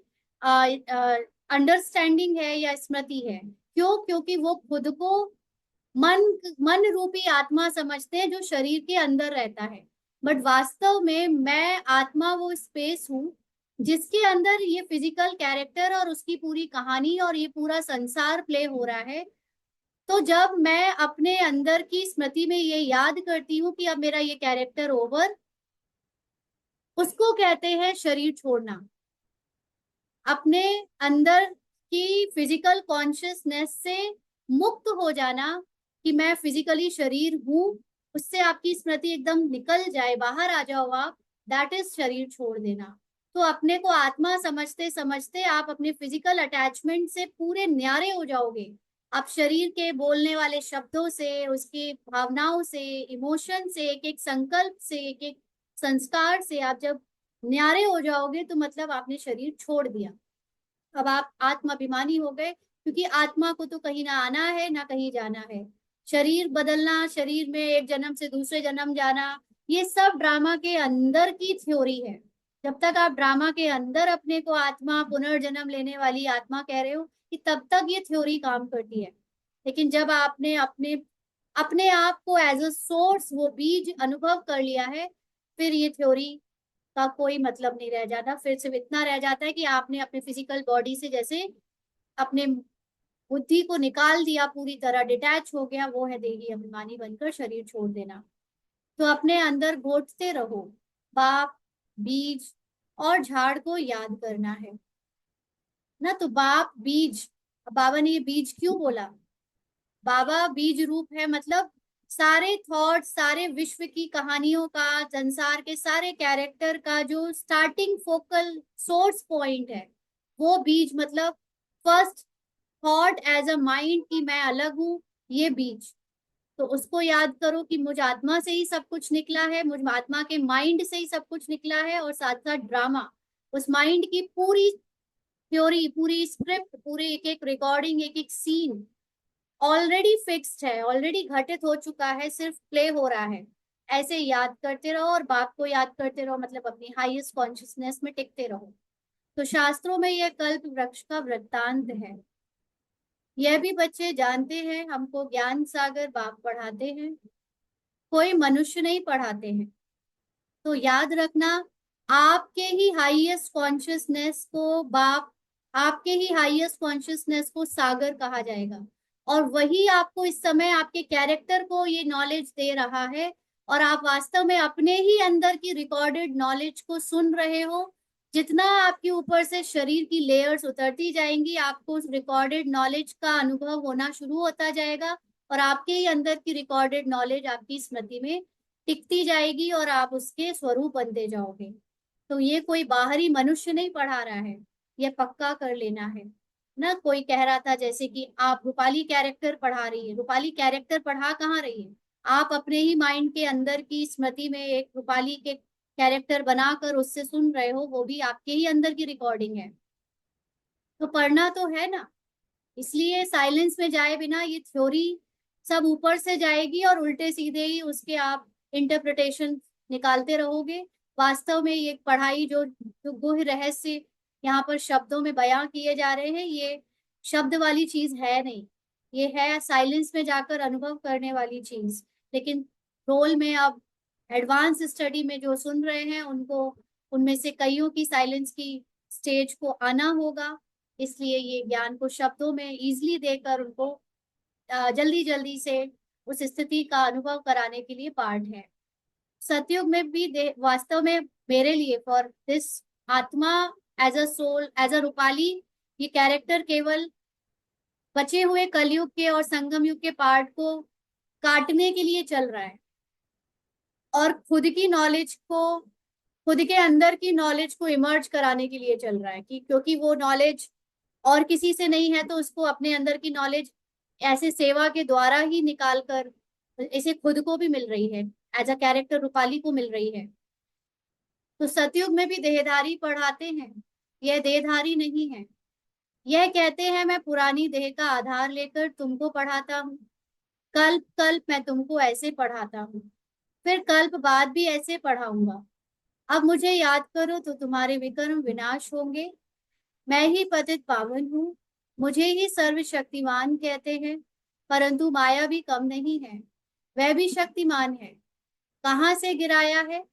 अंडरस्टैंडिंग है या स्मृति है। क्यों? क्योंकि वो खुद को मन मन रूपी आत्मा समझते हैं जो शरीर के अंदर रहता है। बट वास्तव में मैं आत्मा वो स्पेस हूँ जिसके अंदर ये फिजिकल कैरेक्टर और उसकी पूरी कहानी और ये पूरा संसार प्ले हो रहा है। तो जब मैं अपने अंदर की स्मृति में ये याद करती हूँ कि अब मेरा ये कैरेक्टर ओवर, उसको कहते हैं शरीर छोड़ना। अपने अंदर की फिजिकल कॉन्शियसनेस से मुक्त हो जाना कि मैं फिजिकली शरीर हूं, उससे आपकी स्मृति एकदम निकल जाए, बाहर आ जाओ आप, दैट इज शरीर छोड़ देना। तो अपने को आत्मा समझते समझते आप अपने फिजिकल अटैचमेंट से पूरे न्यारे हो जाओगे। आप शरीर के बोलने वाले शब्दों से, उसकी भावनाओं से, इमोशन से, एक एक संकल्प से, एक एक संस्कार से आप जब न्यारे हो जाओगे तो मतलब आपने शरीर छोड़ दिया। अब आप आत्माभिमानी हो गए, क्योंकि आत्मा को तो कहीं ना आना है ना कहीं जाना है। शरीर बदलना, शरीर में एक जन्म से दूसरे जन्म जाना, ये सब ड्रामा के अंदर की थ्योरी है। जब तक आप ड्रामा के अंदर अपने को आत्मा, पुनर्जन्म लेने वाली आत्मा कह रहे हो, कि तब तक ये थ्योरी काम करती है। लेकिन जब आपने अपने अपने आप को एज अ सोर्स, वो बीज अनुभव कर लिया है, फिर ये थ्योरी का कोई मतलब नहीं रह जाता। फिर सिर्फ इतना रह जाता है कि आपने अपने फिजिकल बॉडी से जैसे अपने बुद्धि को निकाल दिया, पूरी तरह डिटैच हो गया, वो है देही अभिमानी बनकर शरीर छोड़ देना। तो अपने अंदर घोटते रहो, बाप, बीज और झाड़ को याद करना है ना। तो बाप, बीज, बाबा ने ये बीज क्यों बोला? बाबा बीज रूप है, मतलब सारे थॉट, सारे विश्व की कहानियों का, संसार के सारे कैरेक्टर का जो स्टार्टिंग फोकल सोर्स पॉइंट है, वो बीज। मतलब first thought as a mind कि मैं अलग हूं, ये बीज। तो उसको याद करो कि मुझ आत्मा से ही सब कुछ निकला है, मुझ आत्मा के माइंड से ही सब कुछ निकला है, और साथ साथ ड्रामा, उस माइंड की पूरी थ्योरी, पूरी स्क्रिप्ट, पूरी एक एक रिकॉर्डिंग, एक एक सीन ऑलरेडी फिक्स्ड है, ऑलरेडी घटित हो चुका है, सिर्फ प्ले हो रहा है। ऐसे याद करते रहो और बाप को याद करते रहो, मतलब अपनी हाईएस्ट कॉन्शियसनेस में टिकते रहो। तो शास्त्रों में यह कल्प वृक्ष का वृत्तांत है। यह भी बच्चे जानते हैं, हमको ज्ञान सागर बाप पढ़ाते हैं, कोई मनुष्य नहीं पढ़ाते हैं। तो याद रखना, आपके ही हाईएस्ट कॉन्शियसनेस को बाप, आपके ही हाईएस्ट कॉन्शियसनेस को सागर कहा जाएगा। और वही आपको इस समय आपके कैरेक्टर को ये नॉलेज दे रहा है। और आप वास्तव में अपने ही अंदर की रिकॉर्डेड नॉलेज को सुन रहे हो। जितना आपके ऊपर से शरीर की लेयर्स उतरती जाएंगी, आपको उस रिकॉर्डेड नॉलेज का अनुभव होना शुरू होता जाएगा, और आपके ही अंदर की रिकॉर्डेड नॉलेज आपकी स्मृति में टिकती जाएगी और आप उसके स्वरूप बनते जाओगे। तो ये कोई बाहरी मनुष्य नहीं पढ़ा रहा है, ये पक्का कर लेना है ना। कोई कह रहा था जैसे कि आप रूपाली कैरेक्टर पढ़ा रही है, रूपाली कैरेक्टर पढ़ा कहाँ रही है? आप अपने ही माइंड के अंदर की स्मृति में एक रूपाली के कैरेक्टर बनाकर उससे सुन रहे हो, वो भी आपके ही अंदर की रिकॉर्डिंग है। तो पढ़ना तो है ना। इसलिए साइलेंस में जाए बिना ये थ्योरी सब ऊपर से जाएगी और उल्टे सीधे ही उसके आप इंटरप्रिटेशन निकालते रहोगे। वास्तव में ये पढ़ाई जो गुह रहस्य यहाँ पर शब्दों में बयां किए जा रहे हैं, ये शब्द वाली चीज है नहीं, ये है साइलेंस में जाकर अनुभव करने वाली चीज। लेकिन रोल में अब एडवांस स्टडी में जो सुन रहे हैं उनको, उनमें से कईयों की साइलेंस की स्टेज को आना होगा। इसलिए ये ज्ञान को शब्दों में इजली देकर उनको जल्दी जल्दी से उस स्थिति का अनुभव कराने के लिए पार्ट है। सतयुग में भी वास्तव में मेरे लिए फॉर दिस आत्मा, as a soul, as a Rupali, ये कैरेक्टर केवल बचे हुए कलयुग के और संगम युग के पार्ट को काटने के लिए चल रहा है, और खुद की नॉलेज को खुद के अंदर की नॉलेज को इमर्ज कराने के लिए चल रहा है, कि क्योंकि वो नॉलेज और किसी से नहीं है, तो उसको अपने अंदर की नॉलेज ऐसे सेवा के द्वारा ही निकाल कर इसे खुद को भी मिल रही है, एज अ कैरेक्टर रूपाली को मिल रही है। तो सतयुग में भी देहधारी पढ़ाते हैं, यह देहधारी नहीं है। यह कहते हैं मैं पुरानी देह का आधार लेकर तुमको पढ़ाता हूँ, कल्प कल्प मैं तुमको ऐसे पढ़ाता हूँ, फिर कल्प बाद भी ऐसे पढ़ाऊंगा। अब मुझे याद करो तो तुम्हारे विक्रम विनाश होंगे। मैं ही पतित पावन हूँ, मुझे ही सर्वशक्तिमान कहते हैं, परंतु माया भी कम नहीं है, वह भी शक्तिमान है। कहाँ से गिराया है?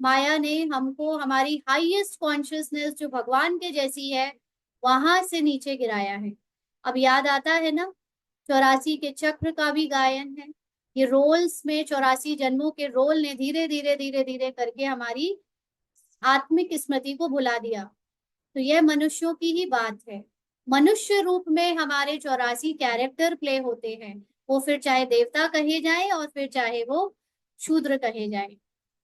माया ने हमको हमारी हाईएस्ट कॉन्शियसनेस जो भगवान के जैसी है, वहां से नीचे गिराया है। अब याद आता है ना, 84 के चक्र का भी गायन है। ये रोल्स में 84 जन्मों के रोल ने धीरे धीरे धीरे धीरे करके हमारी आत्मिक स्मृति को भुला दिया। तो यह मनुष्यों की ही बात है। मनुष्य रूप में हमारे 84 कैरेक्टर प्ले होते हैं, वो फिर चाहे देवता कहे जाए और फिर चाहे वो शूद्र कहे जाए।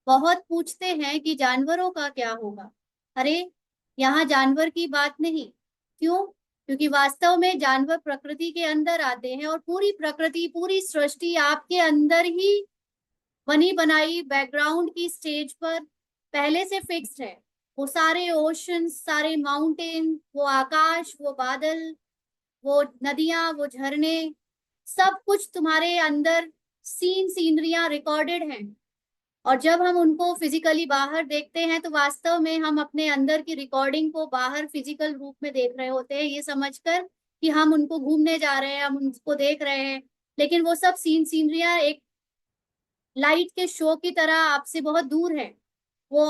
बहुत पूछते हैं कि जानवरों का क्या होगा। अरे, यहाँ जानवर की बात नहीं। क्यों? क्योंकि वास्तव में जानवर प्रकृति के अंदर आते हैं, और पूरी प्रकृति पूरी सृष्टि आपके अंदर ही बनी बनाई बैकग्राउंड की स्टेज पर पहले से फिक्स्ड है। वो सारे ओशन, सारे माउंटेन, वो आकाश, वो बादल, वो नदियां, वो झरने, सब कुछ तुम्हारे अंदर सीनरियां रिकॉर्डेड हैं। और जब हम उनको फिजिकली बाहर देखते हैं, तो वास्तव में हम अपने अंदर की रिकॉर्डिंग को बाहर फिजिकल रूप में देख रहे होते हैं, ये समझकर कि हम उनको घूमने जा रहे हैं, हम उनको देख रहे हैं। लेकिन वो सब सीनरियां एक लाइट के शो की तरह आपसे बहुत दूर है। वो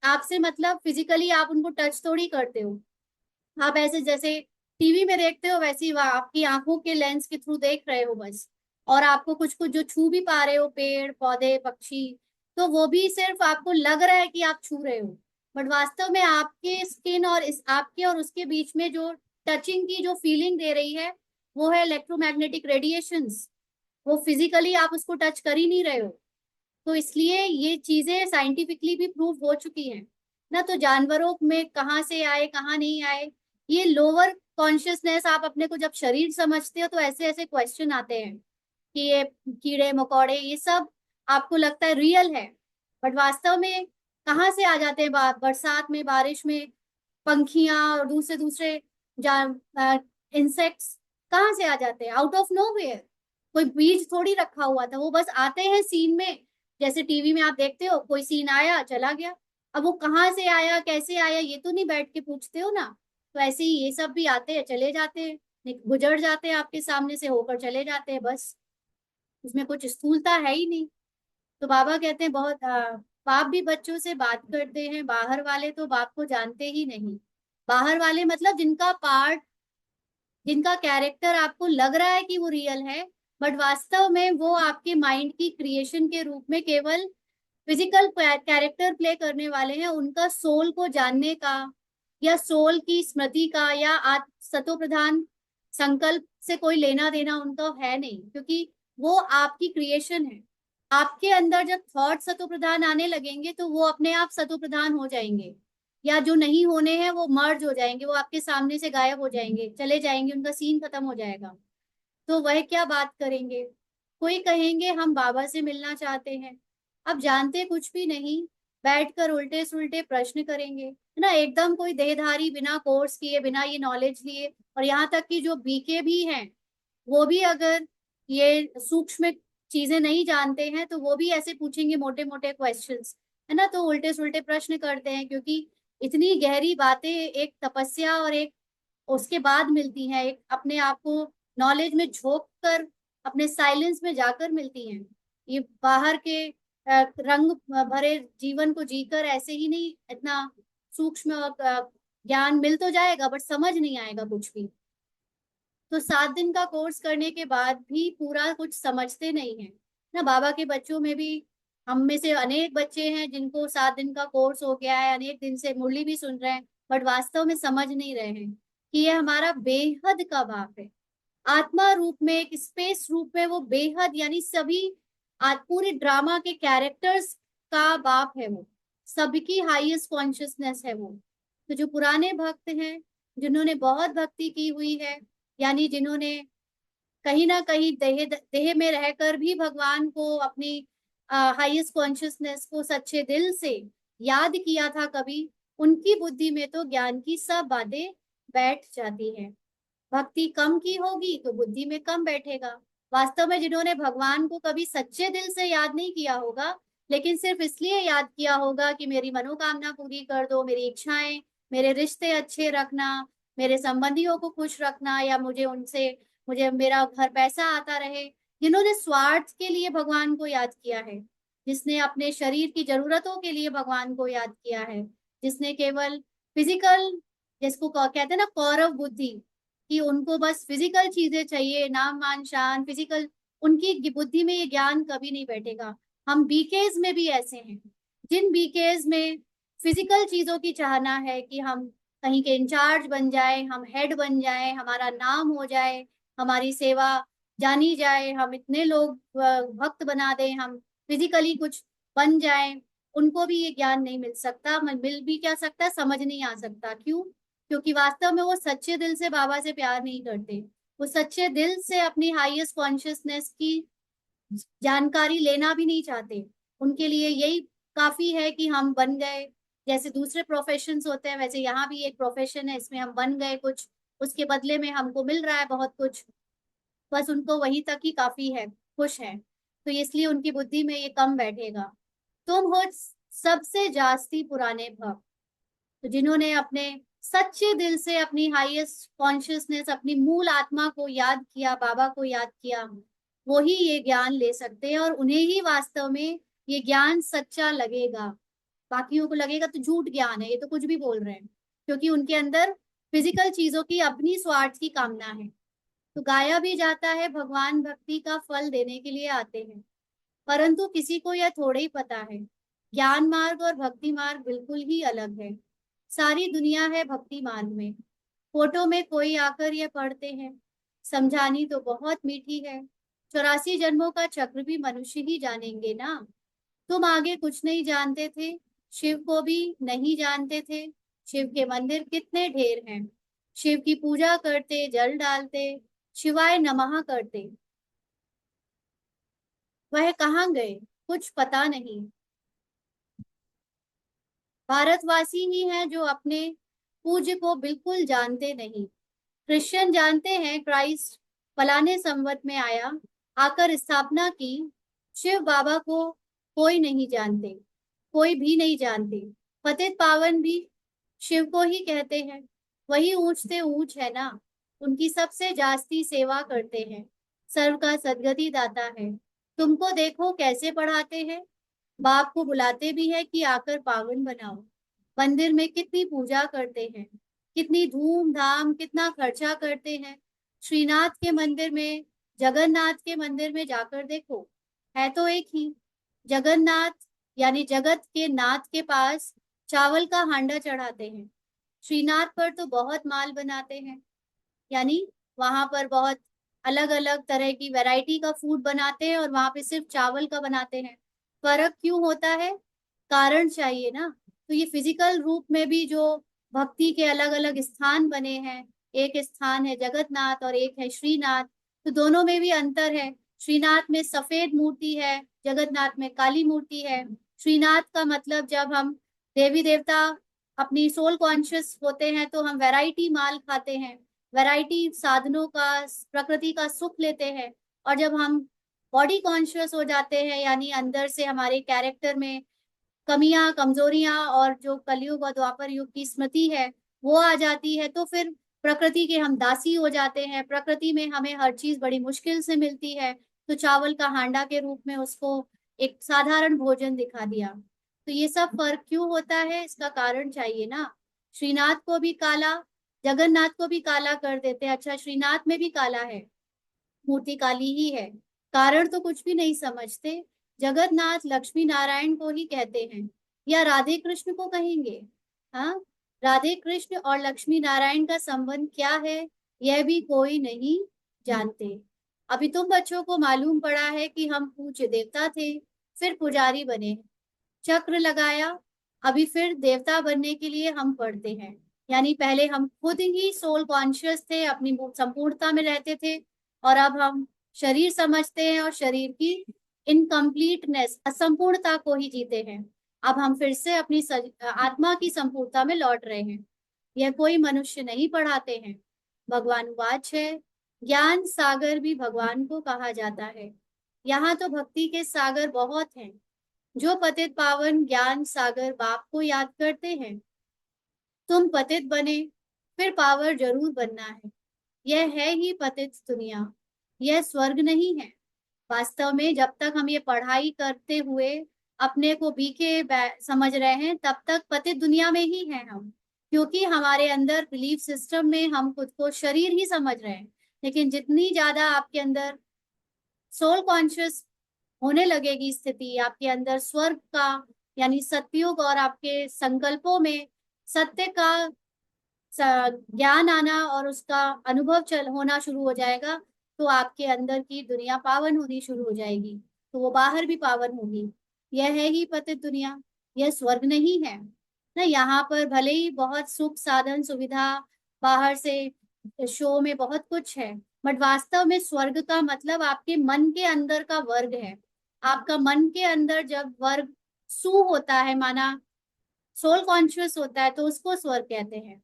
आपसे मतलब फिजिकली आप उनको टच थोड़ी करते हो। आप ऐसे जैसे टीवी में देखते हो, वैसे ही आपकी आंखों के लेंस के थ्रू देख रहे हो बस। और आपको कुछ कुछ जो छू भी पा रहे हो, पेड़ पौधे पक्षी, तो वो भी सिर्फ आपको लग रहा है कि आप छू रहे हो। बट वास्तव में आपके स्किन और इस आपके और उसके बीच में जो टचिंग की जो फीलिंग दे रही है, वो है इलेक्ट्रोमैग्नेटिक रेडिएशंस। वो फिजिकली आप उसको टच कर ही नहीं रहे हो। तो इसलिए ये चीजें साइंटिफिकली भी प्रूव हो चुकी हैं ना। तो जानवरों में कहाँ से आए, कहाँ नहीं आए, ये लोअर कॉन्शियसनेस, आप अपने को जब शरीर समझते हो तो ऐसे ऐसे क्वेश्चन आते हैं कि ये कीड़े मकोड़े ये सब आपको लगता है रियल है। बट वास्तव में कहाँ से आ जाते हैं? बरसात में, बारिश में पंखियां और दूसरे दूसरे इंसेक्ट्स कहाँ से आ जाते हैं? Out of nowhere. कोई बीज थोड़ी रखा हुआ था, वो बस आते हैं सीन में। जैसे टीवी में आप देखते हो, कोई सीन आया चला गया। अब वो कहाँ से आया, कैसे आया, ये तो नहीं बैठ के पूछते हो ना। तो ऐसे ही ये सब भी आते हैं चले जाते हैं, गुजर जाते हैं, आपके सामने से होकर चले जाते हैं बस। उसमें कुछ स्थूलता है ही नहीं। तो बाबा कहते हैं बहुत बाप भी बच्चों से बात करते हैं, बाहर वाले तो बाप को जानते ही नहीं। बाहर वाले मतलब जिनका पार्ट, जिनका कैरेक्टर आपको लग रहा है कि वो रियल है, बट वास्तव में वो आपके माइंड की क्रिएशन के रूप में केवल फिजिकल कैरेक्टर प्ले करने वाले हैं। उनका सोल को जानने का या सोल की स्मृति का या सतो प्रधान संकल्प से कोई लेना देना उनका है नहीं, क्योंकि वो आपकी क्रिएशन है। आपके अंदर जब थॉट सतो प्रधान आने लगेंगे, तो वो अपने आप सतो प्रधान हो जाएंगे, या जो नहीं होने हैं वो मर्ज हो जाएंगे, वो आपके सामने से गायब हो जाएंगे, चले जाएंगे, उनका सीन खत्म हो जाएगा। तो वह क्या बात करेंगे? कोई कहेंगे हम बाबा से मिलना चाहते हैं। अब जानते कुछ भी नहीं, बैठकर उल्टे सुल्टे प्रश्न करेंगे, है ना। एकदम कोई देहधारी बिना कोर्स किए, बिना ये नॉलेज लिए, और यहाँ तक कि जो बीके भी हैं, वो भी अगर ये सूक्ष्म चीजें नहीं जानते हैं, तो वो भी ऐसे पूछेंगे मोटे मोटे क्वेश्चंस, है ना। तो उल्टे सुल्टे प्रश्न करते हैं, क्योंकि इतनी गहरी बातें एक तपस्या और एक उसके बाद मिलती हैं, एक अपने आप को नॉलेज में झोंक कर अपने साइलेंस में जाकर मिलती हैं। ये बाहर के रंग भरे जीवन को जीकर ऐसे ही नहीं, इतना सूक्ष्म ज्ञान मिल तो जाएगा बट समझ नहीं आएगा कुछ भी। तो 7 दिन का कोर्स करने के बाद भी पूरा कुछ समझते नहीं है ना। बाबा के बच्चों में भी, हम में से अनेक बच्चे हैं जिनको 7 दिन का कोर्स हो गया है, अनेक दिन से मुरली भी सुन रहे हैं, बट वास्तव में समझ नहीं रहे हैं कि ये हमारा बेहद का बाप है। आत्मा रूप में, एक स्पेस रूप में वो बेहद, यानी सभी पूरे ड्रामा के कैरेक्टर्स का बाप है वो। सबकी हाईएस्ट कॉन्शियसनेस है वो। तो जो पुराने भक्त हैं, जिन्होंने बहुत भक्ति की हुई है, यानी जिन्होंने कहीं ना कहीं देह देह में रहकर भी भगवान को अपनी हाईएस्ट कॉन्शियसनेस को सच्चे दिल से याद किया था कभी, उनकी बुद्धि में तो ज्ञान की सब बातें बैठ जाती हैं। भक्ति कम की होगी तो बुद्धि में कम बैठेगा। वास्तव में जिन्होंने भगवान को कभी सच्चे दिल से याद नहीं किया होगा, लेकिन सिर्फ इसलिए याद किया होगा कि मेरी मनोकामना पूरी कर दो, मेरी इच्छाएं, मेरे रिश्ते अच्छे रखना, मेरे संबंधियों को खुश रखना, या मुझे मेरा घर पैसा आता रहे, जिन्होंने स्वार्थ के लिए भगवान को याद किया है, जिसने अपने शरीर की जरूरतों के लिए भगवान को याद किया है, जिसने केवल फिजिकल, जिसको कहते हैं ना कौरव बुद्धि, कि उनको बस फिजिकल चीजें चाहिए, नाम मान शान फिजिकल, उनकी बुद्धि में ये ज्ञान कभी नहीं बैठेगा। हम बीकेज में भी ऐसे हैं, जिन बीकेज में फिजिकल चीजों की चाहना है कि हम कहीं के इंचार्ज बन जाए, हम हेड बन जाए, हमारा नाम हो जाए, हमारी सेवा जानी जाए, हम इतने लोग भक्त बना दें, हम फिजिकली कुछ बन जाए, उनको भी ये ज्ञान नहीं मिल सकता। मिल भी क्या सकता है, समझ नहीं आ सकता। क्यों? क्योंकि वास्तव में वो सच्चे दिल से बाबा से प्यार नहीं करते। वो सच्चे दिल से अपनी हाईएस्ट कॉन्शियसनेस की जानकारी लेना भी नहीं चाहते। उनके लिए यही काफी है कि हम बन गए, जैसे दूसरे प्रोफेशंस होते हैं वैसे यहाँ भी एक प्रोफेशन है, इसमें हम बन गए कुछ, उसके बदले में हमको मिल रहा है बहुत कुछ, बस उनको वहीं तक ही काफी है, खुश है। तो इसलिए उनकी बुद्धि में ये कम बैठेगा। तुम हो सबसे जास्ती पुराने भक्त, तो जिन्होंने अपने सच्चे दिल से अपनी हाईएस्ट कॉन्शियसनेस, अपनी मूल आत्मा को याद किया, बाबा को याद किया, वो ही ये ज्ञान ले सकते हैं, और उन्हें ही वास्तव में ये ज्ञान सच्चा लगेगा। बाकियों को लगेगा तो झूठ ज्ञान है, ये तो कुछ भी बोल रहे हैं, क्योंकि उनके अंदर फिजिकल चीजों की अपनी स्वार्थ की कामना है। तो गाया भी जाता है, भगवान भक्ति का फल देने के लिए आते हैं, परंतु किसी को यह थोड़ा ही पता है, ज्ञान मार्ग और भक्ति मार्ग बिल्कुल ही अलग है। सारी दुनिया है भक्ति मार्ग में। फोटो में कोई आकर यह पढ़ते हैं, समझानी तो बहुत मीठी है, 84 जन्मों का चक्र भी मनुष्य ही जानेंगे ना। तुम आगे कुछ नहीं जानते थे, शिव को भी नहीं जानते थे। शिव के मंदिर कितने ढेर हैं, शिव की पूजा करते, जल डालते, शिवाय नमः करते, वह कहाँ गए कुछ पता नहीं। भारतवासी ही हैं जो अपने पूज्य को बिल्कुल जानते नहीं। क्रिश्चियन जानते हैं क्राइस्ट फलाने संवत में आया, आकर स्थापना की। शिव बाबा को कोई नहीं जानते, कोई भी नहीं जानते। पतित पावन भी शिव को ही कहते हैं, वही ऊंच से ऊंच है ना। उनकी सबसे जास्ती सेवा करते हैं, सर्व का सदगति दाता है। तुमको देखो कैसे पढ़ाते हैं, बाप को बुलाते भी है कि आकर पावन बनाओ। मंदिर में कितनी पूजा करते हैं, कितनी धूमधाम, कितना खर्चा करते हैं। श्रीनाथ के मंदिर में, जगन्नाथ के मंदिर में जाकर देखो, है तो एक ही। जगन्नाथ यानी जगत के नाथ के पास चावल का हांडा चढ़ाते हैं, श्रीनाथ पर तो बहुत माल बनाते हैं, यानी वहां पर बहुत अलग अलग तरह की वैरायटी का फूड बनाते हैं, और वहां पे सिर्फ चावल का बनाते हैं। फर्क क्यों होता है? कारण चाहिए ना। तो ये फिजिकल रूप में भी जो भक्ति के अलग अलग स्थान बने हैं, एक स्थान है जगन्नाथ और एक है श्रीनाथ, तो दोनों में भी अंतर है। श्रीनाथ में सफेद मूर्ति है, जगन्नाथ में काली मूर्ति है। श्रीनाथ का मतलब जब हम देवी देवता अपनी सोल कॉन्शियस होते हैं तो हम वैरायटी माल खाते हैं, वैरायटी साधनों का, प्रकृति का सुख लेते हैं। और जब हम बॉडी कॉन्शियस हो जाते हैं, यानी अंदर से हमारे कैरेक्टर में कमियां, कमजोरियां, और जो कलयुग और द्वापर युग की स्मृति है वो आ जाती है, तो फिर प्रकृति के हम दासी हो जाते हैं। प्रकृति में हमें हर चीज बड़ी मुश्किल से मिलती है, तो चावल का हांडा के रूप में उसको एक साधारण भोजन दिखा दिया। तो ये सब फर्क क्यों होता है, इसका कारण चाहिए ना। श्रीनाथ को भी काला, जगन्नाथ को भी काला कर देते हैं। अच्छा, श्रीनाथ में भी काला है, मूर्ति काली ही है, कारण तो कुछ भी नहीं समझते। जगन्नाथ लक्ष्मी नारायण को ही कहते हैं, या राधे कृष्ण को कहेंगे? हाँ, राधे कृष्ण और लक्ष्मी नारायण का संबंध क्या है, यह भी कोई नहीं जानते। अभी तुम बच्चों को मालूम पड़ा है कि हम पूज्य देवता थे, फिर पुजारी बने, चक्र लगाया, अभी फिर देवता बनने के लिए हम पढ़ते हैं। यानी पहले हम खुद ही सोल कॉन्शियस थे, अपनी संपूर्णता में रहते थे, और अब हम शरीर समझते हैं और शरीर की इनकम्प्लीटनेस, असंपूर्णता को ही जीते हैं। अब हम फिर से अपनी आत्मा की संपूर्णता में लौट रहे हैं। यह कोई मनुष्य नहीं पढ़ाते हैं। भगवान वाच है, ज्ञान सागर भी भगवान को कहा जाता है। यहाँ तो भक्ति के सागर बहुत हैं। जो पतित पावन ज्ञान सागर बाप को याद करते हैं, तुम पतित बने फिर पावर जरूर बनना है। यह है ही पतित दुनिया, यह स्वर्ग नहीं है। वास्तव में जब तक हम ये पढ़ाई करते हुए अपने को बीके समझ रहे हैं, तब तक पतित दुनिया में ही हैं हम। क्योंकि हमारे अंदर बिलीफ सिस्टम में हम खुद को शरीर ही समझ रहे हैं। लेकिन जितनी ज्यादा आपके अंदर सोल कॉन्शियस होने लगेगी स्थिति, आपके अंदर स्वर्ग का यानी सतयुग और आपके संकल्पों में सत्य का ज्ञान आना और उसका अनुभव चल होना शुरू हो जाएगा, तो आपके अंदर की दुनिया पावन होनी शुरू हो जाएगी, तो वो बाहर भी पावन होगी। यह है ही पतित दुनिया, यह स्वर्ग नहीं है ना। यहाँ पर भले ही बहुत सुख साधन सुविधा बाहर से शो में बहुत कुछ है, बट वास्तव में स्वर्ग का मतलब आपके मन के अंदर का वर्ग है। आपका मन के अंदर जब वर्ग सु होता है, माना सोल कॉन्शियस होता है, तो उसको स्वर्ग कहते हैं।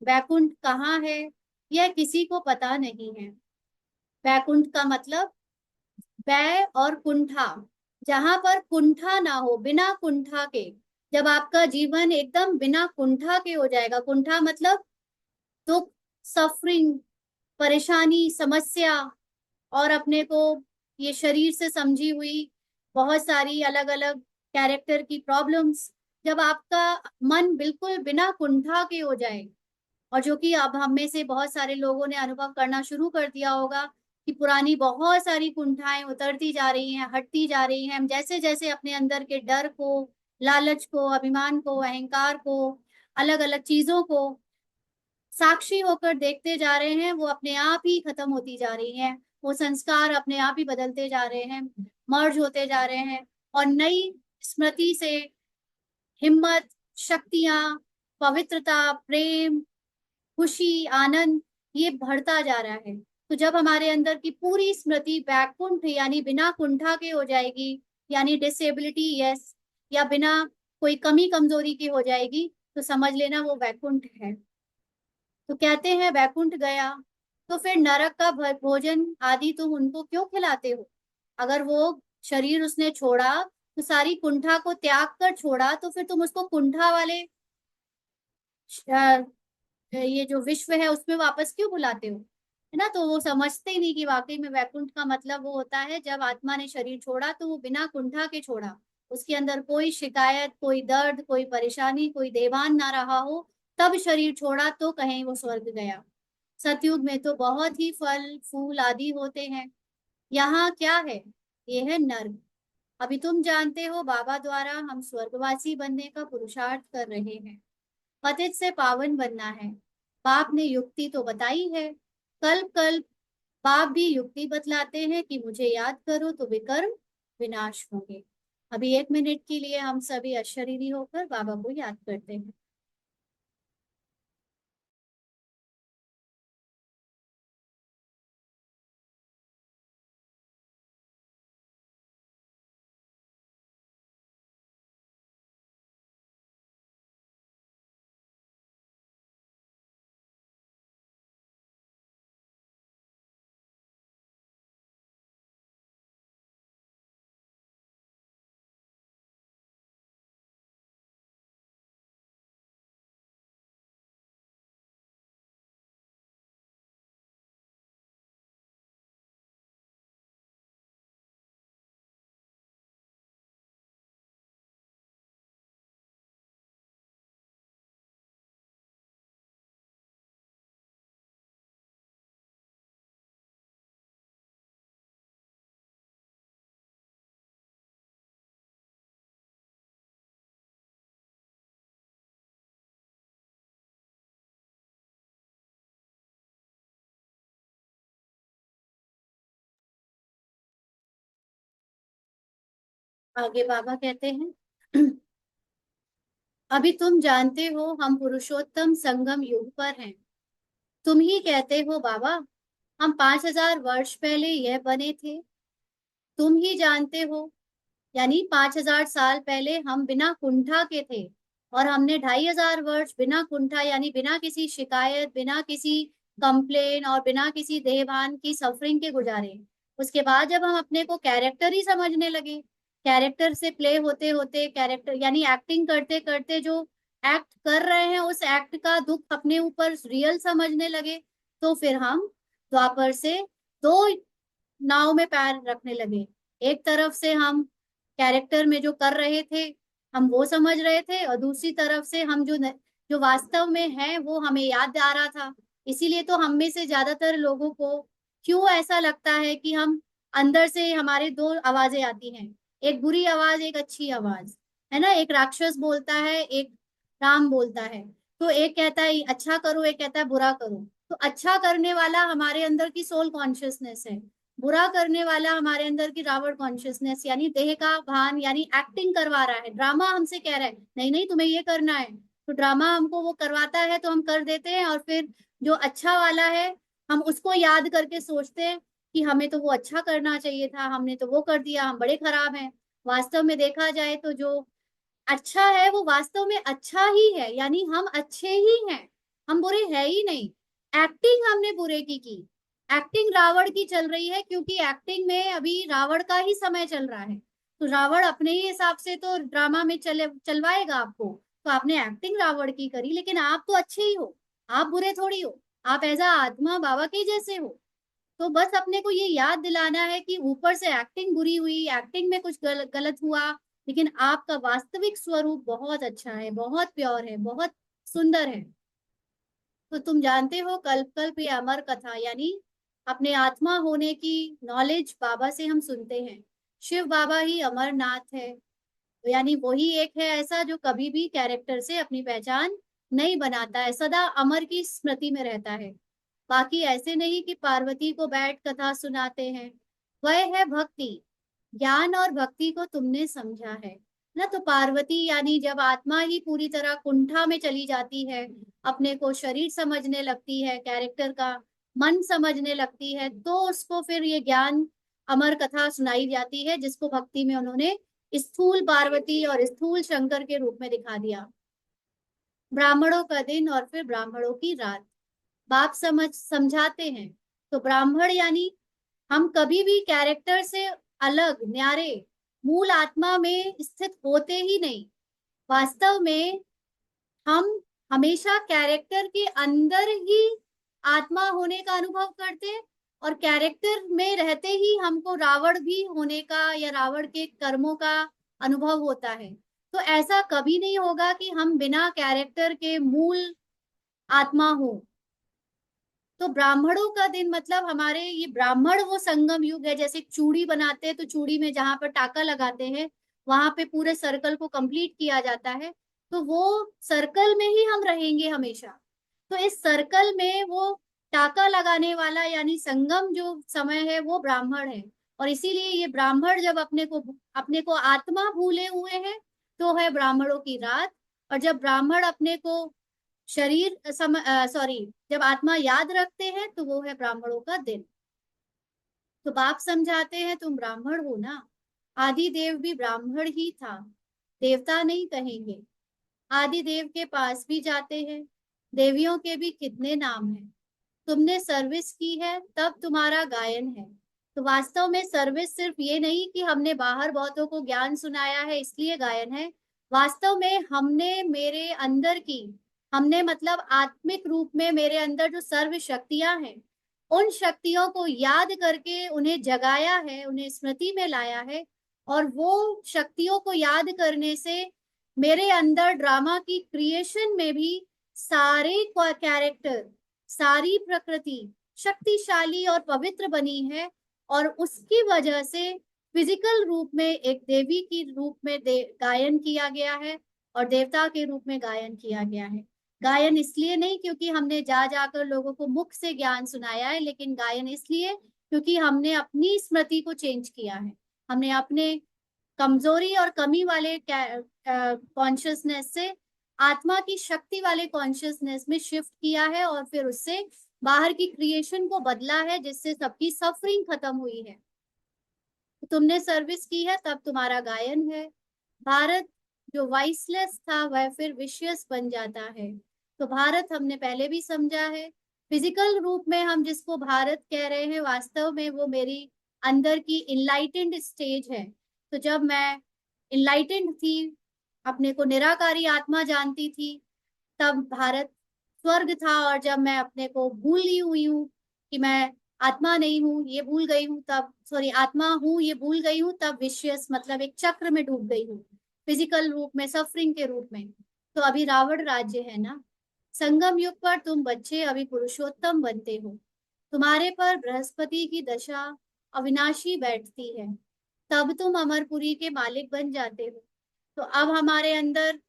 वैकुंठ कहाँ है, यह किसी को पता नहीं है। वैकुंठ का मतलब वै और कुंठा, जहां पर कुंठा ना हो, बिना कुंठा के। जब आपका जीवन एकदम बिना कुंठा के हो जाएगा, कुंठा मतलब दुख, सफरिंग, परेशानी, समस्या, और अपने को ये शरीर से समझी हुई बहुत सारी अलग अलग कैरेक्टर की प्रॉब्लम्स, जब आपका मन बिल्कुल बिना कुंठा के हो जाए, और जो कि अब हम में से बहुत सारे लोगों ने अनुभव करना शुरू कर दिया होगा कि पुरानी बहुत सारी कुंठाएं उतरती जा रही हैं, हटती जा रही हैं। हम जैसे जैसे अपने अंदर के डर को, लालच को, अभिमान को, अहंकार को, अलग अलग चीजों को साक्षी होकर देखते जा रहे हैं, वो अपने आप ही खत्म होती जा रही हैं। वो संस्कार अपने आप ही बदलते जा रहे हैं, मर्ज होते जा रहे हैं, और नई स्मृति से हिम्मत, शक्तियां, पवित्रता, प्रेम, खुशी, आनंद, ये बढ़ता जा रहा है। तो जब हमारे अंदर की पूरी स्मृति वैकुंठ यानी बिना कुंठा के हो जाएगी, यानी डिसेबिलिटी यस, या बिना कोई कमी कमजोरी की हो जाएगी, तो समझ लेना वो वैकुंठ है। तो कहते हैं वैकुंठ गया, तो फिर नरक का भोजन आदि तुम उनको क्यों खिलाते हो? अगर वो शरीर उसने छोड़ा, तो सारी कुंठा को त्याग कर छोड़ा, तो फिर तुम उसको कुंठा वाले ये जो विश्व है उसमें वापस क्यों बुलाते हो? है ना। तो वो समझते ही नहीं कि वाकई में वैकुंठ का मतलब वो होता है जब आत्मा ने शरीर छोड़ा तो वो बिना कुंठा के छोड़ा, उसके अंदर कोई शिकायत, कोई दर्द, कोई परेशानी, कोई देवान ना रहा हो, तब शरीर छोड़ा तो कहीं वो स्वर्ग गया। सतयुग में तो बहुत ही फल फूल आदि होते हैं, यहाँ क्या है? ये है नर्क। अभी तुम जानते हो बाबा द्वारा हम स्वर्गवासी बनने का पुरुषार्थ कर रहे हैं, पतित से पावन बनना है। बाप ने युक्ति तो बताई है, कल्प कल्प बाप भी युक्ति बतलाते हैं कि मुझे याद करो तो विकर्म विनाश होंगे। अभी 1 मिनट के लिए हम सभी अशरीरी होकर बाबा को याद करते हैं। आगे बाबा कहते हैं अभी तुम जानते हो हम पुरुषोत्तम संगम युग पर हैं। तुम ही कहते हो बाबा हम 5,000 वर्ष पहले यह बने थे। तुम ही जानते हो यानी 5,000 साल पहले हम बिना कुंठा के थे, और हमने 2,500 वर्ष बिना कुंठा यानी बिना किसी शिकायत, बिना किसी कंप्लेन और बिना किसी देहभान की सफरिंग के गुजारे। उसके बाद जब हम अपने को कैरेक्टर ही समझने लगे, कैरेक्टर से प्ले होते होते कैरेक्टर यानी एक्टिंग करते करते जो एक्ट कर रहे हैं उस एक्ट का दुख अपने ऊपर रियल समझने लगे, तो फिर हम द्वापर से दो नाव में पैर रखने लगे। एक तरफ से हम कैरेक्टर में जो कर रहे थे हम वो समझ रहे थे, और दूसरी तरफ से हम जो वास्तव में है वो हमें याद आ रहा था। इसीलिए तो हम में से ज्यादातर लोगों को क्यों ऐसा लगता है कि हम अंदर से हमारे दो आवाजें आती हैं, एक बुरी आवाज एक अच्छी आवाज, है ना। एक राक्षस बोलता है, एक राम बोलता है। तो एक कहता है अच्छा करो, एक कहता है बुरा करो। तो अच्छा करने वाला हमारे अंदर की सोल कॉन्शियसनेस है, बुरा करने वाला हमारे अंदर की रावण कॉन्शियसनेस यानी देह का भान यानी एक्टिंग करवा रहा है, ड्रामा हमसे कह रहा है नहीं नहीं तुम्हें ये करना है। तो ड्रामा हमको वो करवाता है तो हम कर देते हैं, और फिर जो अच्छा वाला है हम उसको याद करके सोचते हैं कि हमें तो वो अच्छा करना चाहिए था, हमने तो वो कर दिया, हम बड़े खराब हैं। वास्तव में देखा जाए तो जो अच्छा है वो वास्तव में अच्छा ही है, यानी हम अच्छे ही हैं, हम बुरे हैं ही नहीं। एक्टिंग हमने बुरे की एक्टिंग रावण की चल रही है, क्योंकि एक्टिंग में अभी रावण का ही समय चल रहा है। तो रावण अपने ही हिसाब से तो ड्रामा में चलवाएगा आपको। तो आपने एक्टिंग रावण की करी, लेकिन आप तो अच्छे ही हो, आप बुरे थोड़ी हो। आप एज आ आत्मा बाबा के जैसे हो। तो बस अपने को ये याद दिलाना है कि ऊपर से एक्टिंग बुरी हुई, एक्टिंग में कुछ गलत हुआ, लेकिन आपका वास्तविक स्वरूप बहुत अच्छा है, बहुत प्योर है, बहुत सुंदर है। तो तुम जानते हो कल्प कल्प ये अमर कथा यानी अपने आत्मा होने की नॉलेज बाबा से हम सुनते हैं। शिव बाबा ही अमरनाथ है, यानी वही एक है ऐसा जो कभी भी कैरेक्टर से अपनी पहचान नहीं बनाता है, सदा अमर की स्मृति में रहता है। बाकी ऐसे नहीं कि पार्वती को बैठ कथा सुनाते हैं। वह है भक्ति, ज्ञान और भक्ति को तुमने समझा है ना। तो पार्वती यानी जब आत्मा ही पूरी तरह कुंठा में चली जाती है, अपने को शरीर समझने लगती है, कैरेक्टर का मन समझने लगती है, तो उसको फिर ये ज्ञान अमर कथा सुनाई जाती है, जिसको भक्ति में उन्होंने स्थूल पार्वती और स्थूल शंकर के रूप में दिखा दिया। ब्राह्मणों का दिन और फिर ब्राह्मणों की रात, बाप समझाते हैं। तो ब्राह्मण यानी हम कभी भी कैरेक्टर से अलग न्यारे मूल आत्मा में स्थित होते ही नहीं। वास्तव में हम हमेशा कैरेक्टर के अंदर ही आत्मा होने का अनुभव करते हैं, और कैरेक्टर में रहते ही हमको रावण भी होने का या रावण के कर्मों का अनुभव होता है। तो ऐसा कभी नहीं होगा कि हम बिना कैरेक्टर के मूल आत्मा हो। तो ब्राह्मणों का दिन मतलब हमारे ये ब्राह्मण वो संगम युग है, जैसे चूड़ी बनाते हैं तो चूड़ी में जहां पर टाका लगाते हैं वहां पे पूरे सर्कल को कंप्लीट किया जाता है। तो वो सर्कल में ही हम रहेंगे हमेशा। तो इस सर्कल में वो टाका लगाने वाला यानी संगम जो समय है वो ब्राह्मण है। और इसीलिए ये ब्राह्मण जब अपने को आत्मा भूले हुए हैं तो है ब्राह्मणों की रात। और जब ब्राह्मण अपने को शरीर सॉरी जब आत्मा याद रखते हैं तो वो है ब्राह्मणों का दिन। तो बाप समझाते हैं तुम ब्राह्मण हो ना, आदि देव भी ब्राह्मण ही था, देवता नहीं कहेंगे। आदि देव के पास भी जाते हैं, देवियों के भी कितने नाम हैं। तुमने सर्विस की है तब तुम्हारा गायन है। तो वास्तव में सर्विस सिर्फ ये नहीं कि हमने बाहर बहुतों को ज्ञान सुनाया है इसलिए गायन है। वास्तव में हमने मेरे अंदर की, हमने मतलब आत्मिक रूप में मेरे अंदर जो सर्व शक्तियां हैं उन शक्तियों को याद करके उन्हें जगाया है, उन्हें स्मृति में लाया है। और वो शक्तियों को याद करने से मेरे अंदर ड्रामा की क्रिएशन में भी सारे कैरेक्टर, सारी प्रकृति शक्तिशाली और पवित्र बनी है। और उसकी वजह से फिजिकल रूप में एक देवी की रूप में गायन किया गया है, और देवता के रूप में गायन किया गया है। गायन इसलिए नहीं क्योंकि हमने जा जाकर लोगों को मुख से ज्ञान सुनाया है, लेकिन गायन इसलिए क्योंकि हमने अपनी स्मृति को चेंज किया है। हमने अपने कमजोरी और कमी वाले कॉन्शियसनेस से आत्मा की शक्ति वाले कॉन्शियसनेस में शिफ्ट किया है और फिर उससे बाहर की क्रिएशन को बदला है, जिससे सबकी सफरिंग खत्म हुई है। तो तुमने सर्विस की है, तब तुम्हारा गायन है। भारत जो वॉइसलेस था वह फिर विशियस बन जाता है। तो भारत हमने पहले भी समझा है, फिजिकल रूप में हम जिसको भारत कह रहे हैं, वास्तव में वो मेरी अंदर की इनलाइटेंड स्टेज है। तो जब मैं इनलाइटेंड थी, अपने को निराकारी आत्मा जानती थी, तब भारत स्वर्ग था। और जब मैं अपने को भूली हुई हूँ कि मैं आत्मा नहीं हूँ, ये भूल गई हूँ, तब सॉरी आत्मा हूँ ये भूल गई हूँ, तब विश्वस मतलब एक चक्र में डूब गई हूँ, फिजिकल रूप में, सफरिंग के रूप में। तो अभी रावण राज्य है ना। संगम युग पर तुम बच्चे अभी पुरुषोत्तम बनते हो। तुम्हारे पर बृहस्पति की दशा अविनाशी बैठती है, तब तुम अमरपुरी के मालिक बन जाते हो। तो अब हमारे अंदर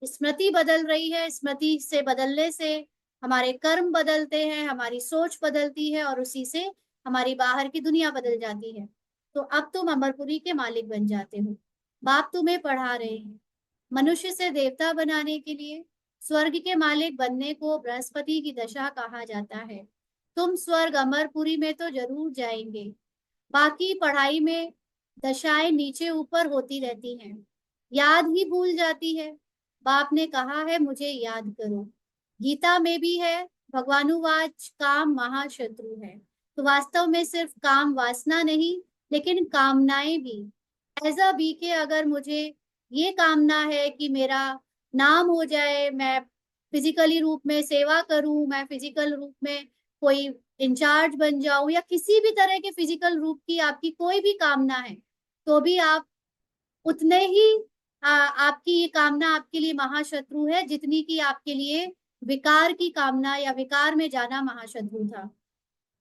स्मृति बदल रही है, स्मृति से बदलने से हमारे कर्म बदलते हैं, हमारी सोच बदलती है और उसी से हमारी बाहर की दुनिया बदल जाती है। तो अब तुम अमरपुरी के मालिक बन जाते हो। बाप तुम्हें पढ़ा रहे हैं, मनुष्य से देवता बनाने के लिए स्वर्ग के मालिक बनने को बृहस्पति की दशा कहा जाता है। तुम स्वर्ग अमरपुरी में तो जरूर जाएंगे, बाकी पढ़ाई में दशाएं नीचे ऊपर होती रहती हैं, याद ही भूल जाती है। बाप ने कहा है मुझे याद करो। गीता में भी है, भगवानुवाच काम महाशत्रु है। तो वास्तव में सिर्फ काम वासना नहीं, लेकिन कामनाएं भी। एज अ बी के अगर मुझे ये कामना है कि मेरा नाम हो जाए, मैं फिजिकली रूप में सेवा करूं, मैं फिजिकल रूप में कोई इंचार्ज बन जाऊं, या किसी भी तरह के फिजिकल रूप की आपकी कोई भी कामना है, तो भी आप उतने ही आपकी ये कामना आपके लिए महाशत्रु है, जितनी कि आपके लिए विकार की कामना या विकार में जाना महाशत्रु था।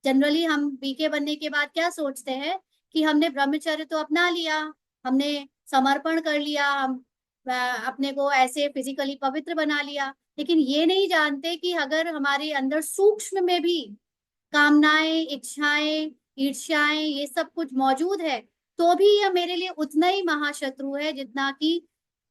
जनरली हम बीके बनने के बाद क्या सोचते हैं कि हमने ब्रह्मचर्य तो अपना लिया, हमने समर्पण कर लिया, हम अपने को ऐसे फिजिकली पवित्र बना लिया, लेकिन ये नहीं जानते कि अगर हमारे अंदर सूक्ष्म में भी कामनाएं, इच्छाएं, ईर्ष्याएं, ये सब कुछ मौजूद है, तो भी यह मेरे लिए उतना ही महाशत्रु है जितना कि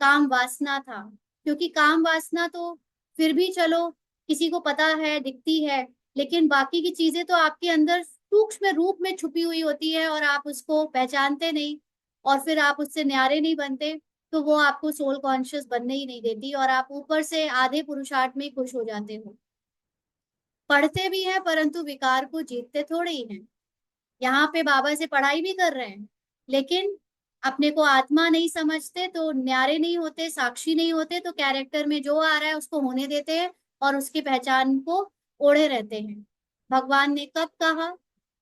काम वासना था। क्योंकि काम वासना तो फिर भी चलो किसी को पता है, दिखती है, लेकिन बाकी की चीजें तो आपके अंदर सूक्ष्म रूप में छुपी हुई होती है और आप उसको पहचानते नहीं, और फिर आप उससे न्यारे नहीं बनते। तो वो आपको सोल कॉन्शियस बनने ही नहीं देती और आप ऊपर से आधे पुरुषार्थ में ही खुश हो जाते हो। पढ़ते भी हैं परंतु विकार को जीतते थोड़े ही हैं। यहाँ पे बाबा से पढ़ाई भी कर रहे हैं, लेकिन अपने को आत्मा नहीं समझते, तो न्यारे नहीं होते, साक्षी नहीं होते, तो कैरेक्टर में जो आ रहा है उसको होने देते हैं और उसकी पहचान को ओढ़े रहते हैं। भगवान ने कब कहा?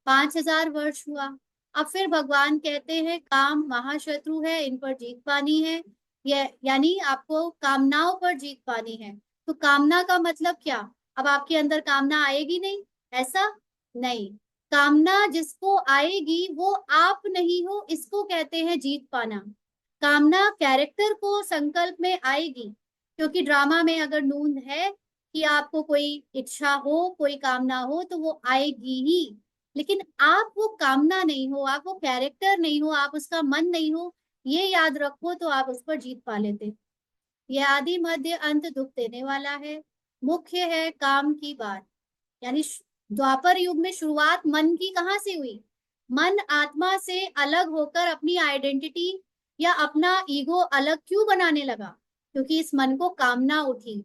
5000 वर्ष हुआ। अब फिर भगवान कहते हैं काम महाशत्रु है, इन पर जीत पानी है। ये यानी आपको कामनाओं पर जीत पानी है। तो कामना का मतलब क्या? अब आपके अंदर कामना आएगी नहीं, ऐसा नहीं। कामना जिसको आएगी वो आप नहीं हो, इसको कहते हैं जीत पाना। कामना कैरेक्टर को संकल्प में आएगी, क्योंकि ड्रामा में अगर नूंद है कि आपको कोई इच्छा हो, कोई कामना हो, तो वो आएगी ही। लेकिन आप वो कामना नहीं हो, आप वो कैरेक्टर नहीं हो, आप उसका मन नहीं हो, ये याद रखो, तो आप उस पर जीत पा लेते। यह आदि मध्य अंत दुख देने वाला है। मुख्य है काम की बात। यानी द्वापर युग में शुरुआत मन की कहाँ से हुई? मन आत्मा से अलग होकर अपनी आइडेंटिटी या अपना ईगो अलग क्यों बनाने लगा? क्योंकि इस मन को कामना उठी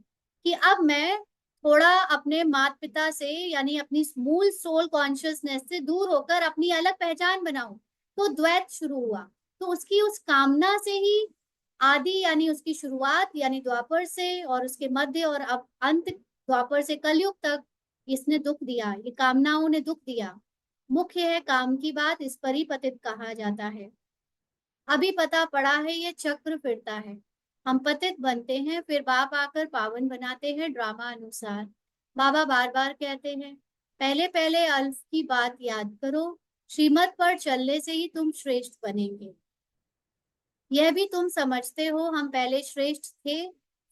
कि अब मैं थोड़ा अपने माता पिता से, यानी अपनी मूल सोल कॉन्शियसनेस से दूर होकर अपनी अलग पहचान बनाऊं। तो द्वैत शुरू हुआ। तो उसकी उस कामना से ही आदि यानी उसकी शुरुआत यानी द्वापर से, और उसके मध्य और अब अंत द्वापर से कलयुग तक इसने दुख दिया, ये कामनाओं ने दुख दिया। मुख्य है काम की बात, इस पर ही पतित कहा जाता है। अभी पता पड़ा है ये चक्र फिरता है। हम पतित बनते हैं, फिर बाप आकर पावन बनाते हैं ड्रामा अनुसार। बाबा बार बार कहते हैं, पहले पहले अल्फ की बात याद करो, श्रीमत पर चलने से ही तुम श्रेष्ठ बनेंगे। यह भी तुम समझते हो, हम पहले श्रेष्ठ थे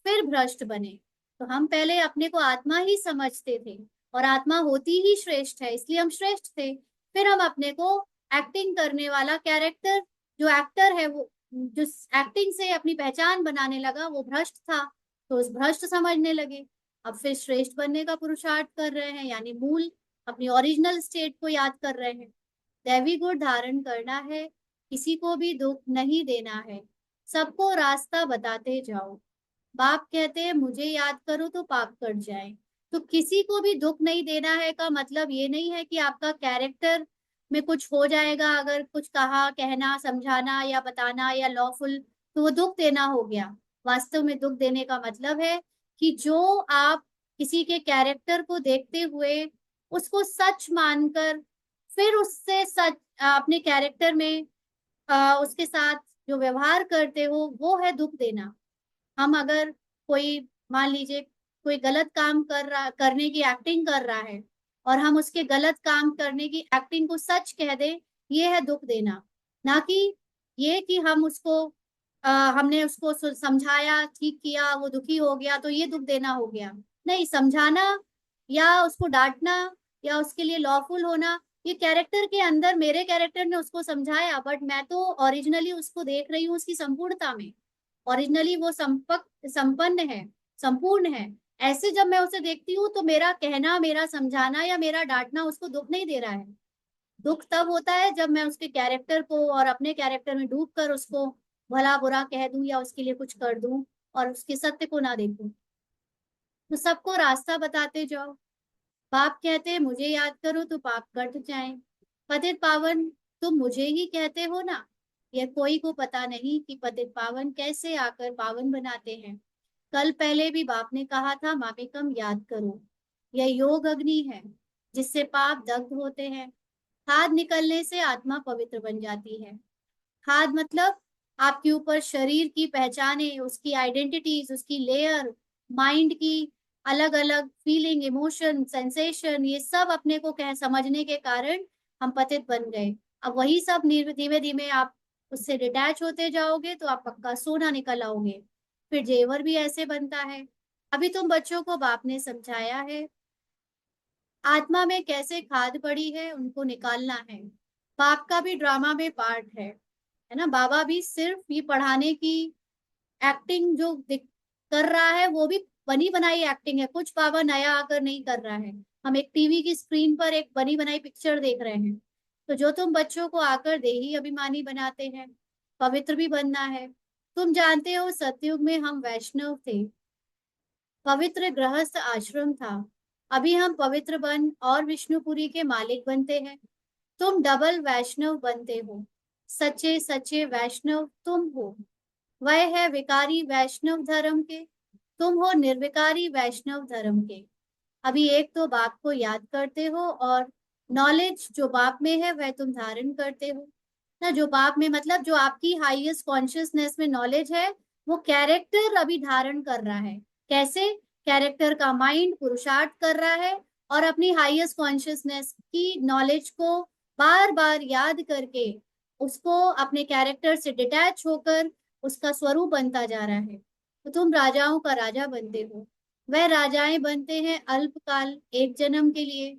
फिर भ्रष्ट बने। तो हम पहले अपने को आत्मा ही समझते थे, और आत्मा होती ही श्रेष्ठ है, इसलिए हम श्रेष्ठ थे। फिर हम अपने को एक्टिंग करने वाला कैरेक्टर, जो एक्टर है वो, जो एक्टिंग से अपनी पहचान बनाने लगा, वो भ्रष्ट था। तो उस भ्रष्ट समझने लगे। अब फिर श्रेष्ठ बनने का पुरुषार्थ कर रहे हैं, यानी मूल अपनी ओरिजिनल स्टेट को याद कर रहे हैं। दैवी गुण धारण करना है, किसी को भी दुख नहीं देना है, सबको रास्ता बताते जाओ। बाप कहते हैं मुझे याद करो तो पाप कट जाए। तो किसी को भी दुख नहीं देना है का मतलब ये नहीं है कि आपका कैरेक्टर में कुछ हो जाएगा, अगर कुछ कहा, कहना, समझाना या बताना या लॉफुल, तो वो दुख देना हो गया। वास्तव में दुख देने का मतलब है कि जो आप किसी के कैरेक्टर को देखते हुए उसको सच मानकर फिर उससे सच अपने कैरेक्टर में उसके साथ जो व्यवहार करते हो, वो है दुख देना। हम अगर कोई, मान लीजिए कोई गलत काम कर रहा, करने की एक्टिंग कर रहा है, और हम उसके गलत काम करने की एक्टिंग को सच कह दे, ये है दुख देना। ना कि ये कि हम उसको हमने उसको समझाया, ठीक किया, वो दुखी हो गया तो ये दुख देना हो गया। नहीं, समझाना या उसको डांटना या उसके लिए लॉफुल होना, ये कैरेक्टर के अंदर, मेरे कैरेक्टर ने उसको समझाया, बट मैं तो ओरिजिनली उसको देख रही हूँ उसकी संपूर्णता में। ओरिजिनली वो संपन्न है, संपूर्ण है। ऐसे जब मैं उसे देखती हूँ तो मेरा कहना, मेरा समझाना या मेरा डांटना उसको दुख नहीं दे रहा है। दुख तब होता है जब मैं उसके कैरेक्टर को और अपने कैरेक्टर में डूब कर उसको भला बुरा कह दूं या उसके लिए कुछ कर दूं और उसके सत्य को ना देखूं। तो सबको रास्ता बताते जाओ। बाप कहते हैं मुझे याद करो तो पाप कट जाए। पतित पावन तुम मुझे ही कहते हो ना। यह कोई को पता नहीं कि पतित पावन कैसे आकर पावन बनाते हैं। कल पहले भी बाप ने कहा था मापिकम याद करो। यह योग अग्नि है जिससे पाप दग्ध होते हैं। खाद निकलने से आत्मा पवित्र बन जाती है। खाद मतलब आपके ऊपर शरीर की पहचाने, उसकी आइडेंटिटीज, उसकी लेयर, माइंड की अलग अलग फीलिंग, इमोशन, सेंसेशन, ये सब अपने को कह समझने के कारण हम पतित बन गए। अब वही सब धीमे धीमे आप उससे डिटैच होते जाओगे तो आप पक्का सोना निकल आओगे। फिर जेवर भी ऐसे बनता है। अभी तुम बच्चों को बाप ने समझाया है आत्मा में कैसे खाद पड़ी है, उनको निकालना है। बाप का भी ड्रामा में पार्ट है ना। बाबा भी सिर्फ ये पढ़ाने की एक्टिंग जो कर रहा है वो भी बनी बनाई एक्टिंग है, कुछ बाबा नया आकर नहीं कर रहा है। हम एक टीवी की स्क्रीन पर एक बनी बनाई पिक्चर देख रहे हैं। तो जो तुम बच्चों को आकर देही अभिमानी बनाते हैं, पवित्र भी बनना है। तुम जानते हो सतयुग में हम वैष्णव थे, पवित्र गृहस्थ आश्रम था। अभी हम पवित्र बन और विष्णुपुरी के मालिक बनते हैं। तुम डबल वैष्णव बनते हो। सच्चे सच्चे वैष्णव तुम हो। वह है विकारी वैष्णव धर्म के, तुम हो निर्विकारी वैष्णव धर्म के। अभी एक तो बाप को याद करते हो और नॉलेज जो बाप में है वह तुम धारण करते हो ना। जो बाप में मतलब जो आपकी हाईएस्ट कॉन्शियसनेस में नॉलेज है, वो कैरेक्टर अभी धारण कर रहा है। कैसे? कैरेक्टर का माइंड पुरुषार्थ कर रहा है और अपनी हाईएस्ट कॉन्शियसनेस की नॉलेज को बार बार याद करके उसको अपने कैरेक्टर से डिटैच होकर उसका स्वरूप बनता जा रहा है। तो तुम राजाओं का राजा बनते हो। वह राजाएं बनते हैं अल्पकाल, एक जन्म के लिए।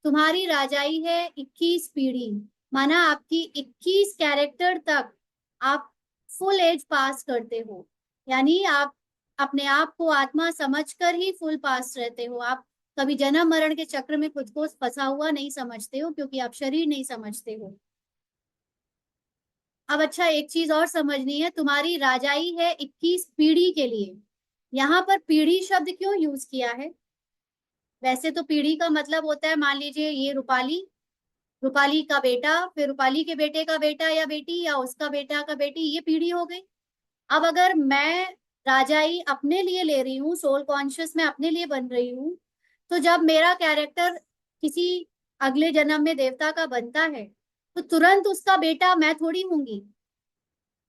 तुम्हारी राजाई है 21 पीढ़ी, माना आपकी 21 कैरेक्टर तक आप फुल एज पास करते हो। यानी आप अपने आप को आत्मा समझकर ही फुल पास रहते हो। आप कभी जन्म मरण के चक्र में खुद को फंसा हुआ नहीं समझते हो, क्योंकि आप शरीर नहीं समझते हो। अब अच्छा, एक चीज और समझनी है, तुम्हारी राजाई है 21 पीढ़ी के लिए। यहाँ पर पीढ़ी शब्द क्यों यूज किया है? वैसे तो पीढ़ी का मतलब होता है, मान लीजिए ये रूपाली, रूपाली का बेटा, फिर रूपाली के बेटे का बेटा या बेटी, या उसका बेटा का बेटी, ये पीढ़ी हो गई। अब अगर मैं राजाई अपने लिए ले रही हूँ, सोल कॉन्शियस में अपने लिए बन रही हूँ, तो जब मेरा कैरेक्टर किसी अगले जन्म में देवता का बनता है, तो तुरंत उसका बेटा मैं थोड़ी होंगी,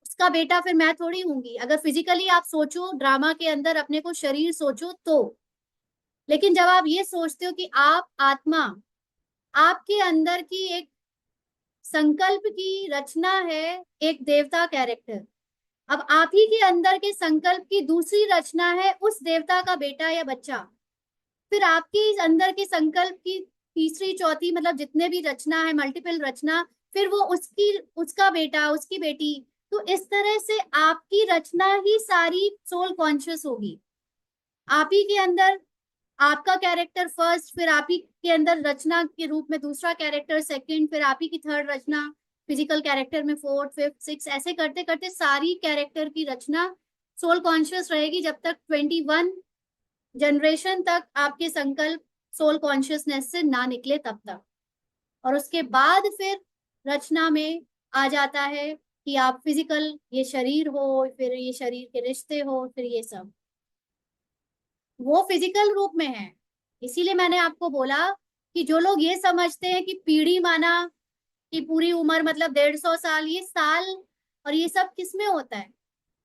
उसका बेटा फिर मैं थोड़ी होंगी। अगर फिजिकली आप सोचो, ड्रामा के अंदर अपने को शरीर सोचो तो। लेकिन जब आप ये सोचते हो कि आप आत्मा, आपके अंदर की एक संकल्प की रचना है, एक देवता कैरेक्टर। अब आप ही के अंदर के संकल्प की दूसरी रचना है उस देवता का बेटा या बच्चा। फिर आपके इस अंदर के संकल्प की तीसरी चौथी, मतलब जितने भी रचना है, मल्टीपल रचना, फिर वो उसकी, उसका बेटा, उसकी बेटी। तो इस तरह से आपकी रचना ही सारी सोल कॉन्शियस होगी। आप ही के अंदर आपका कैरेक्टर फर्स्ट, फिर आप ही के अंदर रचना के रूप में दूसरा कैरेक्टर सेकंड, फिर आप ही की थर्ड रचना फिजिकल कैरेक्टर में फोर्थ फिफ्थ सिक्स, ऐसे करते करते सारी कैरेक्टर की रचना सोल कॉन्शियस रहेगी जब तक 21 जनरेशन तक आपके संकल्प सोल कॉन्शियसनेस से ना निकले तब तक। और उसके बाद फिर रचना में आ जाता है कि आप फिजिकल ये शरीर हो, फिर ये शरीर के रिश्ते हो, फिर ये सब वो फिजिकल रूप में है। इसीलिए मैंने आपको बोला कि जो लोग ये समझते हैं कि पीढ़ी माना कि पूरी उम्र मतलब 150 साल, ये साल और ये सब किस में होता है?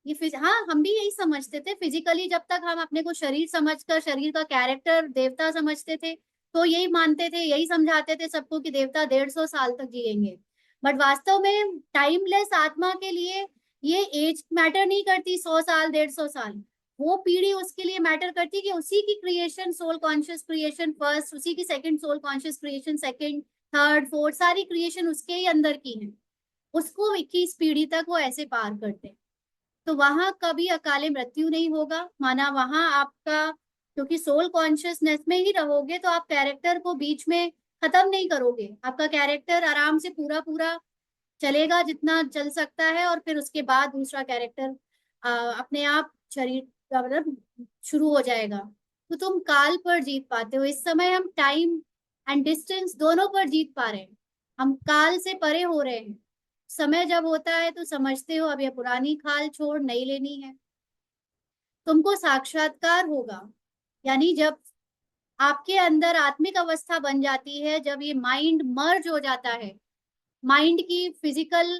ये हाँ, हम भी यही समझते थे फिजिकली, जब तक हम अपने को शरीर समझकर शरीर का कैरेक्टर देवता समझते थे तो यही मानते थे, यही समझाते थे सबको कि देवता 150 साल तक जिएंगे। बट वास्तव में टाइमलेस आत्मा के लिए ये एज मैटर नहीं करती, 100 साल 150 साल। वो पीढ़ी उसके लिए मैटर करती है कि उसी की creation soul conscious creation first, उसी की second soul conscious creation second, third fourth, सारी क्रिएशन उसके ही अंदर की है। उसको 21 पीढ़ी तक वो ऐसे पार करते हैं। तो वहां कभी अकाले मृत्यु नहीं होगा, माना वहां आपका, क्योंकि सोल कॉन्शियसनेस में ही रहोगे तो आप कैरेक्टर को बीच में खत्म नहीं करोगे। आपका कैरेक्टर आराम से पूरा पूरा चलेगा जितना चल सकता है, और फिर उसके बाद दूसरा कैरेक्टर अपने आप शरीर का मतलब शुरू हो जाएगा। तो तुम काल पर जीत पाते हो। इस समय हम टाइम एंड डिस्टेंस दोनों पर जीत पा रहे हैं, हम काल से परे हो रहे हैं। समय जब होता है तो समझते हो अब ये पुरानी खाल छोड़ नई लेनी है। तुमको साक्षात्कार होगा, यानी जब आपके अंदर आत्मिक अवस्था बन जाती है, जब ये माइंड मर्ज हो जाता है, माइंड की फिजिकल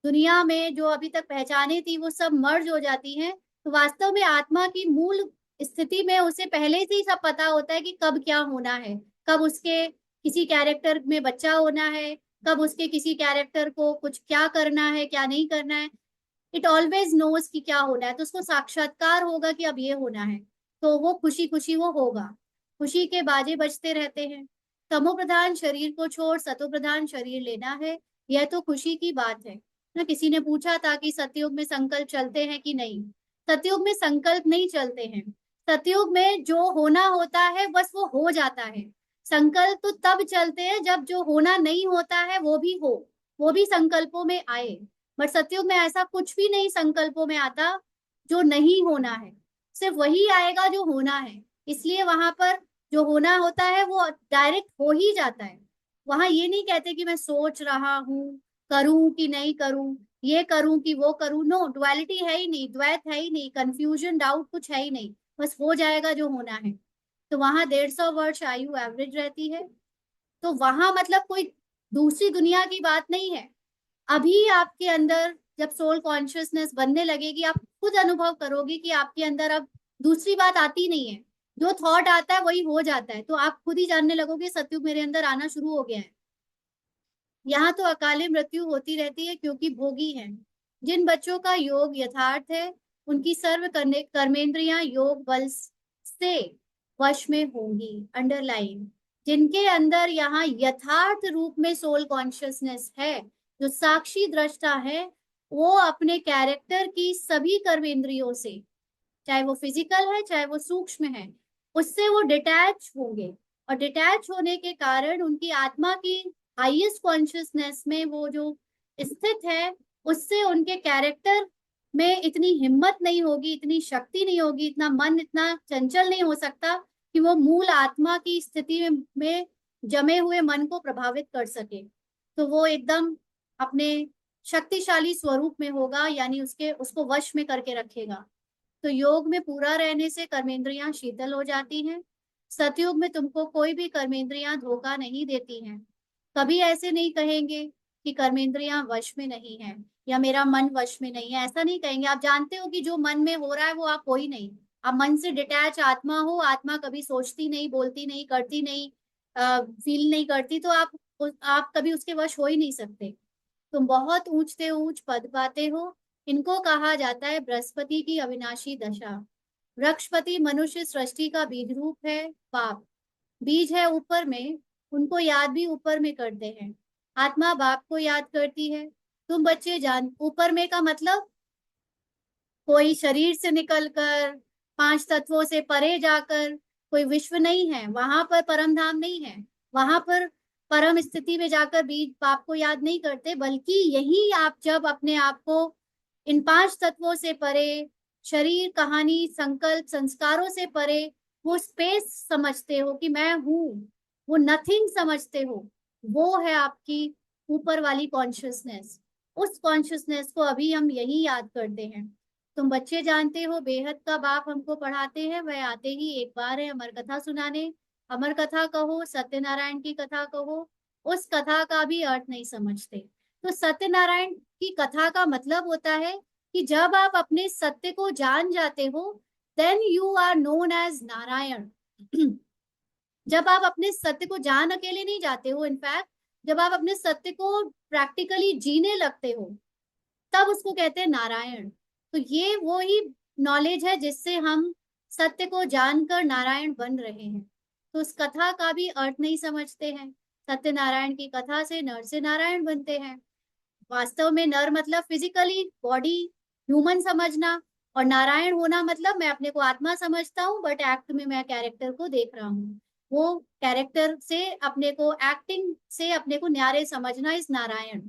दुनिया में जो अभी तक पहचाने थी वो सब मर्ज हो जाती हैं, तो वास्तव में आत्मा की मूल स्थिति में उसे पहले से ही सब पता होता है कि कब क्या होना है, कब उसके किसी कैरेक्टर में बच्चा होना है, कब उसके किसी कैरेक्टर को कुछ क्या करना है क्या नहीं करना है। इट ऑलवेज नोज कि क्या होना है, तो उसको साक्षात्कार होगा कि अब ये होना है। तो वो खुशी खुशी वो होगा, खुशी के बाजे बजते रहते हैं। तमो प्रधान शरीर को छोड़ सतो प्रधान शरीर लेना है, यह तो खुशी की बात है ना। किसी ने पूछा था कि सतयुग में संकल्प चलते हैं कि नहीं। सतयुग में संकल्प नहीं चलते हैं। सतयुग में जो होना होता है बस वो हो जाता है। संकल्प तो तब चलते हैं जब जो होना नहीं होता है वो भी हो, वो भी संकल्पों में आए। बट सतयुग में ऐसा कुछ भी नहीं संकल्पों में आता जो नहीं होना है, सिर्फ वही आएगा जो होना है। इसलिए वहां पर जो होना होता है वो डायरेक्ट हो ही जाता है। वहां ये नहीं कहते कि मैं सोच रहा हूँ, करूं कि नहीं करूं, ये करूं कि वो करूं। नो, डुअलिटी है ही नहीं, द्वैत है ही नहीं, कंफ्यूजन डाउट कुछ है ही नहीं, बस हो जाएगा जो होना है। तो वहां 150 वर्ष आयु एवरेज रहती है। तो वहां मतलब कोई दूसरी दुनिया की बात नहीं है। अभी आपके अंदर जब सोल कॉन्शियसनेस बनने लगेगी, आप खुद अनुभव करोगे कि आपके अंदर अब दूसरी बात आती नहीं है। जो थॉट आता है वही हो जाता है, तो आप खुद ही जानने लगोगे सतयुग मेरे अंदर आना शुरू हो गया है। यहाँ तो अकाले मृत्यु होती रहती है क्योंकि भोगी हैं। जिन बच्चों का योग यथार्थ है उनकी सर्व कर्मेंद्रियां योग बल से वश में होंगी। अंडरलाइन, जिनके अंदर यहाँ यथार्थ रूप में सोल कॉन्शियसनेस है, जो साक्षी दृष्टा है, वो अपने कैरेक्टर की सभी कर्मेंद्रियों से, चाहे वो फिजिकल है चाहे वो सूक्ष्म है, उससे वो डिटैच होंगे। और डिटैच होने के कारण उनकी आत्मा की हाईएस्ट कॉन्शियसनेस में वो जो स्थित है, उससे उनके कैरेक्टर में इतनी हिम्मत नहीं होगी, इतनी शक्ति नहीं होगी, इतना मन इतना चंचल नहीं हो सकता कि वो मूल आत्मा की स्थिति में जमे हुए मन को प्रभावित कर सके। तो वो एकदम अपने शक्तिशाली स्वरूप में होगा, यानी उसके उसको वश में करके रखेगा। तो योग में पूरा रहने से कर्मेंद्रियां शीतल हो जाती हैं। सतयुग में तुमको कोई भी कर्मेंद्रियां धोखा नहीं देती हैं। कभी ऐसे नहीं कहेंगे कि कर्मेंद्रियां वश में नहीं है या मेरा मन वश में नहीं है, ऐसा नहीं कहेंगे। आप जानते हो कि जो मन में हो रहा है वो आप हो ही नहीं। आप मन से डिटैच आत्मा हो, आत्मा कभी सोचती नहीं, बोलती नहीं, करती नहीं, फील नहीं करती, तो आप कभी उसके वश हो ही नहीं सकते। तुम बहुत ऊंच से ऊंच पद पाते हो। इनको कहा जाता है बृहस्पति की अविनाशी दशा। वृक्षपति मनुष्य सृष्टि का बीज रूप है। पाप बीज है ऊपर में, उनको याद भी ऊपर में करते हैं। आत्मा बाप को याद करती है। तुम बच्चे जान ऊपर में का मतलब कोई शरीर से निकलकर, पांच तत्वों से परे जाकर कोई विश्व नहीं है, वहां पर परम धाम नहीं है, वहां पर परम स्थिति में जाकर भी बाप को याद नहीं करते, बल्कि यही आप जब अपने आप को इन पांच तत्वों से परे, शरीर, कहानी, संकल्प, संस्कारों से परे वो स्पेस समझते हो कि मैं हूँ, वो नथिंग समझते हो, वो है आपकी ऊपर वाली कॉन्शियसनेस। उस कॉन्शियसनेस को अभी हम यही याद करते हैं। तुम बच्चे जानते हो, बेहद का बाप हमको पढ़ाते हैं, वह आते ही एक बार है अमर कथा सुनाने। अमर कथा कहो, सत्यनारायण की कथा कहो, उस कथा का भी अर्थ नहीं समझते। तो सत्यनारायण की कथा का मतलब होता है कि जब आप अपने सत्य को जान जाते हो, then you are known as Narayan. जब आप अपने सत्य को जान अकेले नहीं जाते हो, इनफैक्ट जब आप अपने सत्य को प्रैक्टिकली जीने लगते हो, तब उसको कहते हैं नारायण। तो ये वो ही नॉलेज है जिससे हम सत्य को जानकर नारायण बन रहे हैं। तो उस कथा का भी अर्थ नहीं समझते हैं। सत्यनारायण की कथा से नर से नारायण बनते हैं। वास्तव में नर मतलब फिजिकली बॉडी, ह्यूमन समझना, और नारायण होना मतलब मैं अपने को आत्मा समझता हूँ, बट एक्ट में मैं कैरेक्टर को देख रहा हूँ। वो कैरेक्टर से अपने को, एक्टिंग से अपने को न्यारे समझना इस नारायण।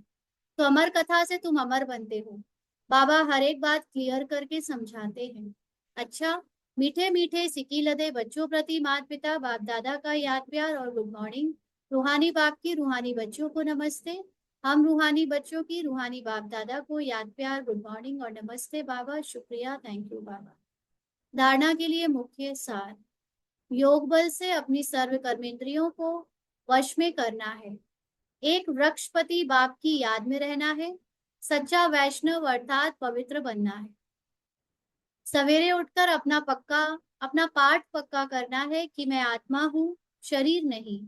तो अमर कथा से तुम अमर बनते हो। बाबा हर एक बात क्लियर करके समझाते हैं। अच्छा, मीठे मीठे सिकी लदे बच्चों प्रति माता पिता बाप दादा का याद प्यार और गुड मॉर्निंग। रूहानी बाप की रूहानी बच्चों को नमस्ते। हम रूहानी बच्चों की रूहानी बाप दादा को याद प्यार, गुड मॉर्निंग और नमस्ते बाबा। शुक्रिया, थैंक यू बाबा। धारणा के लिए मुख्य सार। योग बल से अपनी सर्व कर्मेंद्रियों को वश में करना है। एक वृक्षपति बाप की याद में रहना है। सच्चा वैष्णव अर्थात पवित्र बनना है। सवेरे उठकर अपना पाठ पक्का करना है कि मैं आत्मा हूँ, शरीर नहीं।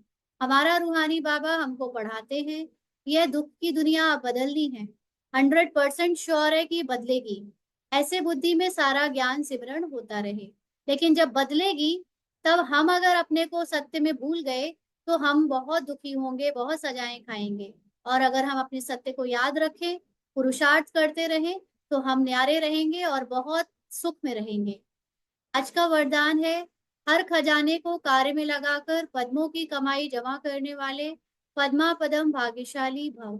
हमारा रूहानी बाबा हमको पढ़ाते हैं, यह दुख की दुनिया अब बदलनी है। 100% श्योर है कि बदलेगी। ऐसे बुद्धि में सारा ज्ञान सिमरण होता रहे। लेकिन जब बदलेगी, तब हम अगर अपने को सत्य में भूल गए तो हम बहुत दुखी होंगे, बहुत सजाएं खाएंगे। और अगर हम अपने सत्य को याद रखें, पुरुषार्थ करते रहें, तो हम न्यारे रहेंगे और बहुत सुख में रहेंगे। आज का वरदान है, हर खजाने को कार्य में लगाकर पद्मों की कमाई जमा करने वाले पद्मा पदम भाग्यशाली भव।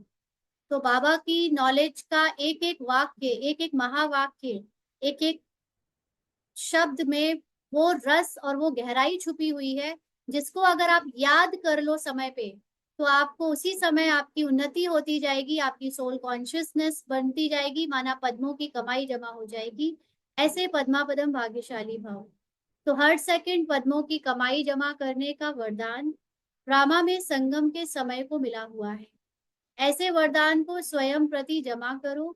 तो बाबा की नॉलेज का एक एक वाक्य, एक एक महावाक्य, एक एक शब्द में वो रस और वो गहराई छुपी हुई है, जिसको अगर आप याद कर लो समय पे, तो आपको उसी समय आपकी उन्नति होती जाएगी, आपकी सोल कॉन्शियसनेस बनती जाएगी, माना पद्मों की कमाई जमा हो जाएगी। ऐसे पद्मा पदम भाग्यशाली भाव। तो हर सेकंड पद्मों की कमाई जमा करने का वरदान रामा में संगम के समय को मिला हुआ है। ऐसे वरदान को स्वयं प्रति जमा करो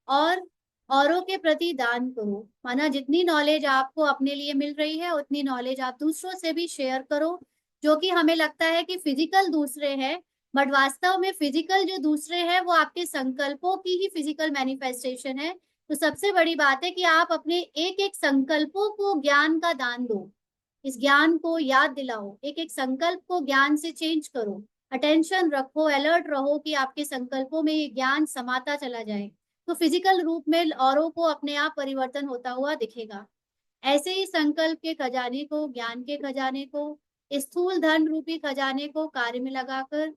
और औरों के प्रति दान करो। माना जितनी नॉलेज आपको अपने लिए मिल रही है, उतनी नॉलेज आप दूसरों से भी शेयर करो। जो कि हमें लगता है कि फिजिकल दूसरे हैं, बट वास्तव में फिजिकल जो दूसरे हैं वो आपके संकल्पों की ही फिजिकल मैनिफेस्टेशन है। तो सबसे बड़ी बात है कि आप अपने एक एक संकल्पों को ज्ञान का दान दो। इस ज्ञान को याद दिलाओ, एक एक संकल्प को ज्ञान से चेंज करो। अटेंशन रखो, अलर्ट रहो कि आपके संकल्पों में ये ज्ञान समाता चला जाए। तो फिजिकल रूप में औरों को अपने आप परिवर्तन होता हुआ दिखेगा। ऐसे ही संकल्प के खजाने को, ज्ञान के खजाने को, स्थूल धन रूपी खजाने को कार्य में लगाकर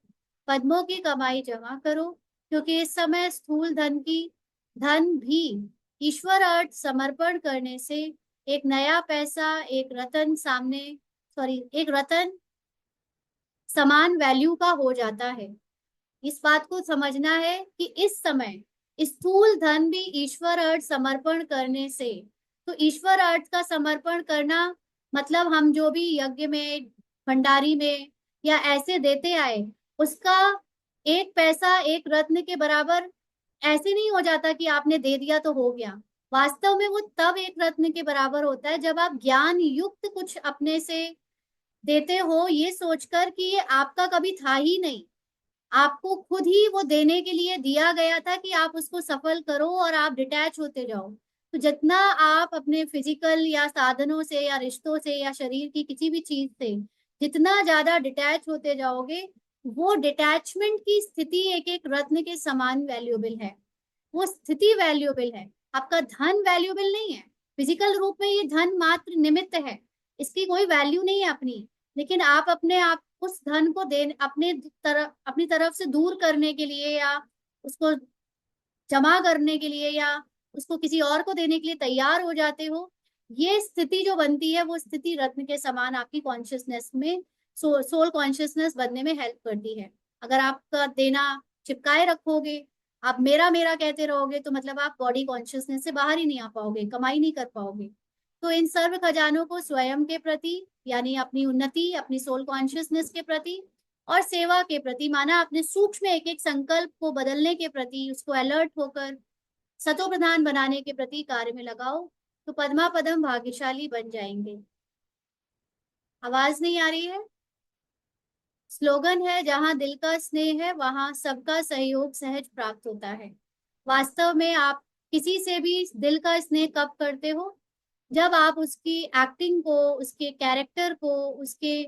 पद्मों की कमाई जमा करो। क्योंकि इस समय स्थूल धन भी ईश्वर अर्थ समर्पण करने से एक नया पैसा, एक रतन सामने, सॉरी, एक रतन समान वैल्यू का हो जाता है। इस बात को समझना है कि इस समय स्थूल धन भी ईश्वर अर्थ समर्पण करने से, तो ईश्वर अर्थ का समर्पण करना मतलब हम जो भी यज्ञ में, भंडारी में या ऐसे देते आए, उसका एक पैसा एक रत्न के बराबर ऐसे नहीं हो जाता कि आपने दे दिया तो हो गया। वास्तव में वो तब एक रत्न के बराबर होता है जब आप ज्ञान युक्त कुछ अपने से देते हो, ये सोचकर कि ये आपका कभी था ही नहीं, आपको खुद ही वो देने के लिए दिया गया था कि आप उसको सफल करो और आप डिटैच होते जाओ। तो जितना आप अपने फिजिकल या साधनों से या रिश्तों से या शरीर की किसी भी चीज से जितना ज्यादा डिटैच होते जाओगे, वो डिटैचमेंट की स्थिति एक एक रत्न के समान वैल्यूएबल है। वो स्थिति वैल्यूएबल है, आपका धन वैल्यूएबल नहीं है। फिजिकल रूप में ये धन मात्र निमित्त है, इसकी कोई वैल्यू नहीं है अपनी। लेकिन आप अपने आप उस धन को दे अपनी तरफ से दूर करने के लिए, या उसको जमा करने के लिए, या उसको किसी और को देने के लिए तैयार हो जाते हो। ये स्थिति जो बनती है वो स्थिति रत्न के समान आपकी कॉन्शियसनेस में, सोल कॉन्शियसनेस बनने में हेल्प करती है। अगर आपका देना चिपकाए रखोगे, आप मेरा मेरा कहते रहोगे, तो मतलब आप बॉडी कॉन्शियसनेस से बाहर ही नहीं आ पाओगे, कमाई नहीं कर पाओगे। तो इन सर्व खजानों को स्वयं के प्रति, यानी अपनी उन्नति, अपनी सोल कॉन्शियसनेस के प्रति और सेवा के प्रति, माना अपने सूक्ष्म एक एक संकल्प को बदलने के प्रति, उसको अलर्ट होकर सतो प्रधान बनाने के प्रति कार्य में लगाओ, तो पद्मा पदम भाग्यशाली बन जाएंगे। आवाज नहीं आ रही है? स्लोगन है, जहां दिल का स्नेह है वहां सबका सहयोग सहज प्राप्त होता है। वास्तव में आप किसी से भी दिल का स्नेह कब करते हो? जब आप उसकी एक्टिंग को, उसके कैरेक्टर को, उसके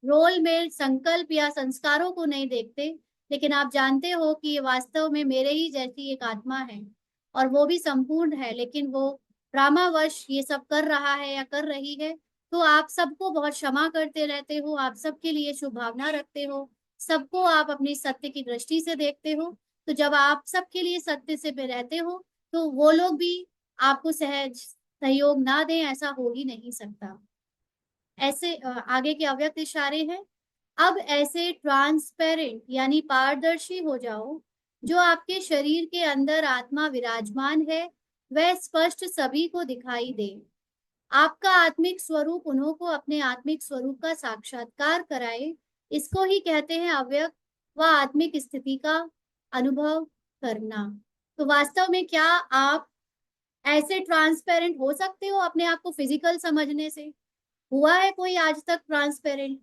रोल में संकल्प या संस्कारों को नहीं देखते, लेकिन आप जानते हो कि ये वास्तव में मेरे ही जैसी एक आत्मा है और वो भी संपूर्ण है, लेकिन वो ड्रामावश ये सब कर रहा है या कर रही है। तो आप सबको बहुत क्षमा करते रहते हो, आप सबके लिए शुभ भावना रखते हो, सबको आप अपनी सत्य की दृष्टि से देखते हो। तो जब आप सबके लिए सत्य से पे रहते हो, तो वो लोग भी आपको सहज सहयोग ना दें, ऐसा हो ही नहीं सकता। ऐसे आगे के अव्यक्त इशारे हैं। अब ऐसे ट्रांसपेरेंट यानी पारदर्शी हो जाओ, जो आपके शरीर के अंदर आत्मा विराजमान है वह स्पष्ट सभी को दिखाई दे। आपका आत्मिक स्वरूप उन्हों को अपने आत्मिक स्वरूप का साक्षात्कार कराए। इसको ही कहते हैं अव्यक्त व आत्मिक स्थिति का अनुभव करना। तो वास्तव में क्या आप ऐसे ट्रांसपेरेंट हो सकते हो अपने आप को फिजिकल समझने से? हुआ है कोई आज तक ट्रांसपेरेंट?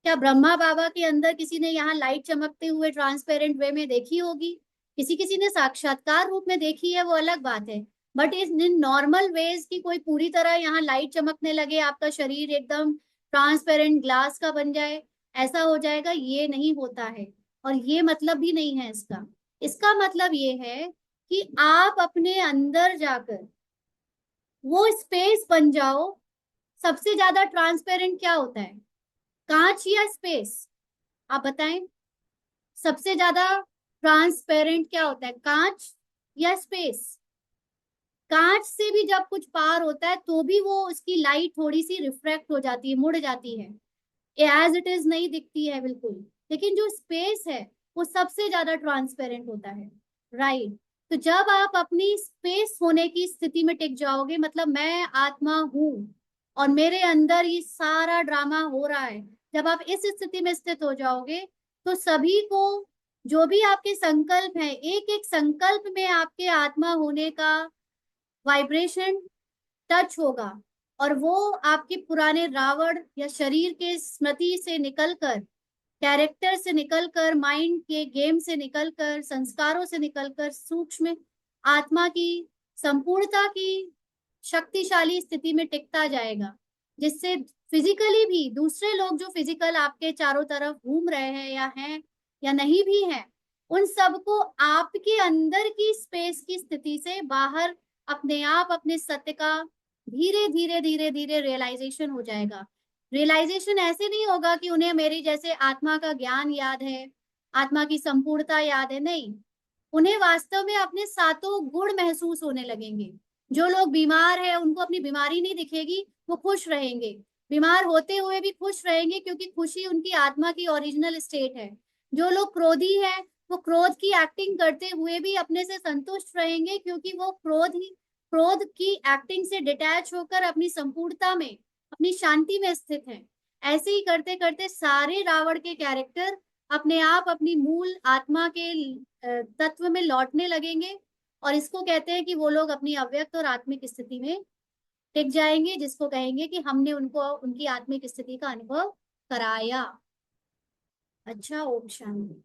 क्या ब्रह्मा बाबा के अंदर किसी ने यहाँ लाइट चमकते हुए ट्रांसपेरेंट वे में देखी होगी? किसी किसी ने साक्षात्कार रूप में देखी है, वो अलग बात है। बट इस इन नॉर्मल वेज की कोई पूरी तरह यहाँ लाइट चमकने लगे, आपका शरीर एकदम ट्रांसपेरेंट ग्लास का बन जाए, ऐसा हो जाएगा, ये नहीं होता है। और ये मतलब भी नहीं है इसका। इसका मतलब ये है कि आप अपने अंदर जाकर वो स्पेस बन जाओ। सबसे ज्यादा ट्रांसपेरेंट क्या होता है, कांच या स्पेस? आप बताएं, सबसे ज्यादा ट्रांसपेरेंट क्या होता है, कांच या स्पेस? कांच से भी जब कुछ पार होता है तो भी वो उसकी लाइट थोड़ी सी रिफ्रैक्ट हो जाती है, मुड़ जाती है, एज इट इज नहीं दिखती है बिल्कुल। लेकिन जो स्पेस है वो सबसे ज्यादा ट्रांसपेरेंट होता है, राइट? तो जब आप अपनी स्पेस होने की स्थिति में टिक जाओगे, मतलब मैं आत्मा हूं और मेरे अंदर ये सारा ड्रामा हो रहा है, जब आप इस स्थिति में स्थित हो जाओगे, तो सभी को, जो भी आपके संकल्प है, एक एक संकल्प में आपके आत्मा होने का वाइब्रेशन टच होगा। और वो आपके पुराने रावण या शरीर के स्मृति से निकलकर, कैरेक्टर से निकलकर, माइंड के गेम से निकलकर, संस्कारों से निकलकर सूक्ष्म आत्मा की संपूर्णता की शक्तिशाली स्थिति में टिकता जाएगा, जिससे फिजिकली भी दूसरे लोग जो फिजिकल आपके चारों तरफ घूम रहे हैं या नहीं भी हैं, उन सबको आपके अंदर की स्पेस की स्थिति से बाहर अपने आप अपने सत्य का धीरे धीरे धीरे धीरे रियलाइजेशन हो जाएगा। रियलाइजेशन ऐसे नहीं होगा कि उन्हें मेरी जैसे आत्मा का ज्ञान याद है, आत्मा की संपूर्णता याद है, नहीं। उन्हें वास्तव में अपने सातों गुण महसूस होने लगेंगे। जो लोग बीमार है उनको अपनी बीमारी नहीं दिखेगी, वो खुश रहेंगे, बीमार होते हुए भी खुश रहेंगे, क्योंकि खुशी उनकी आत्मा की ओरिजिनल स्टेट है। जो लोग क्रोधी है वो क्रोध की एक्टिंग करते हुए भी अपने से संतुष्ट रहेंगे, क्योंकि वो क्रोध की एक्टिंग से डिटैच होकर अपनी संपूर्णता में, अपनी शांति में स्थित है। ऐसे ही करते करते सारे रावण के कैरेक्टर अपने आप अपनी मूल आत्मा के तत्व में लौटने लगेंगे। और इसको कहते हैं कि वो लोग अपनी अव्यक्त और आत्मिक स्थिति में टिक जाएंगे, जिसको कहेंगे कि हमने उनको उनकी आत्मिक स्थिति का अनुभव कराया। अच्छा, ओम शांति।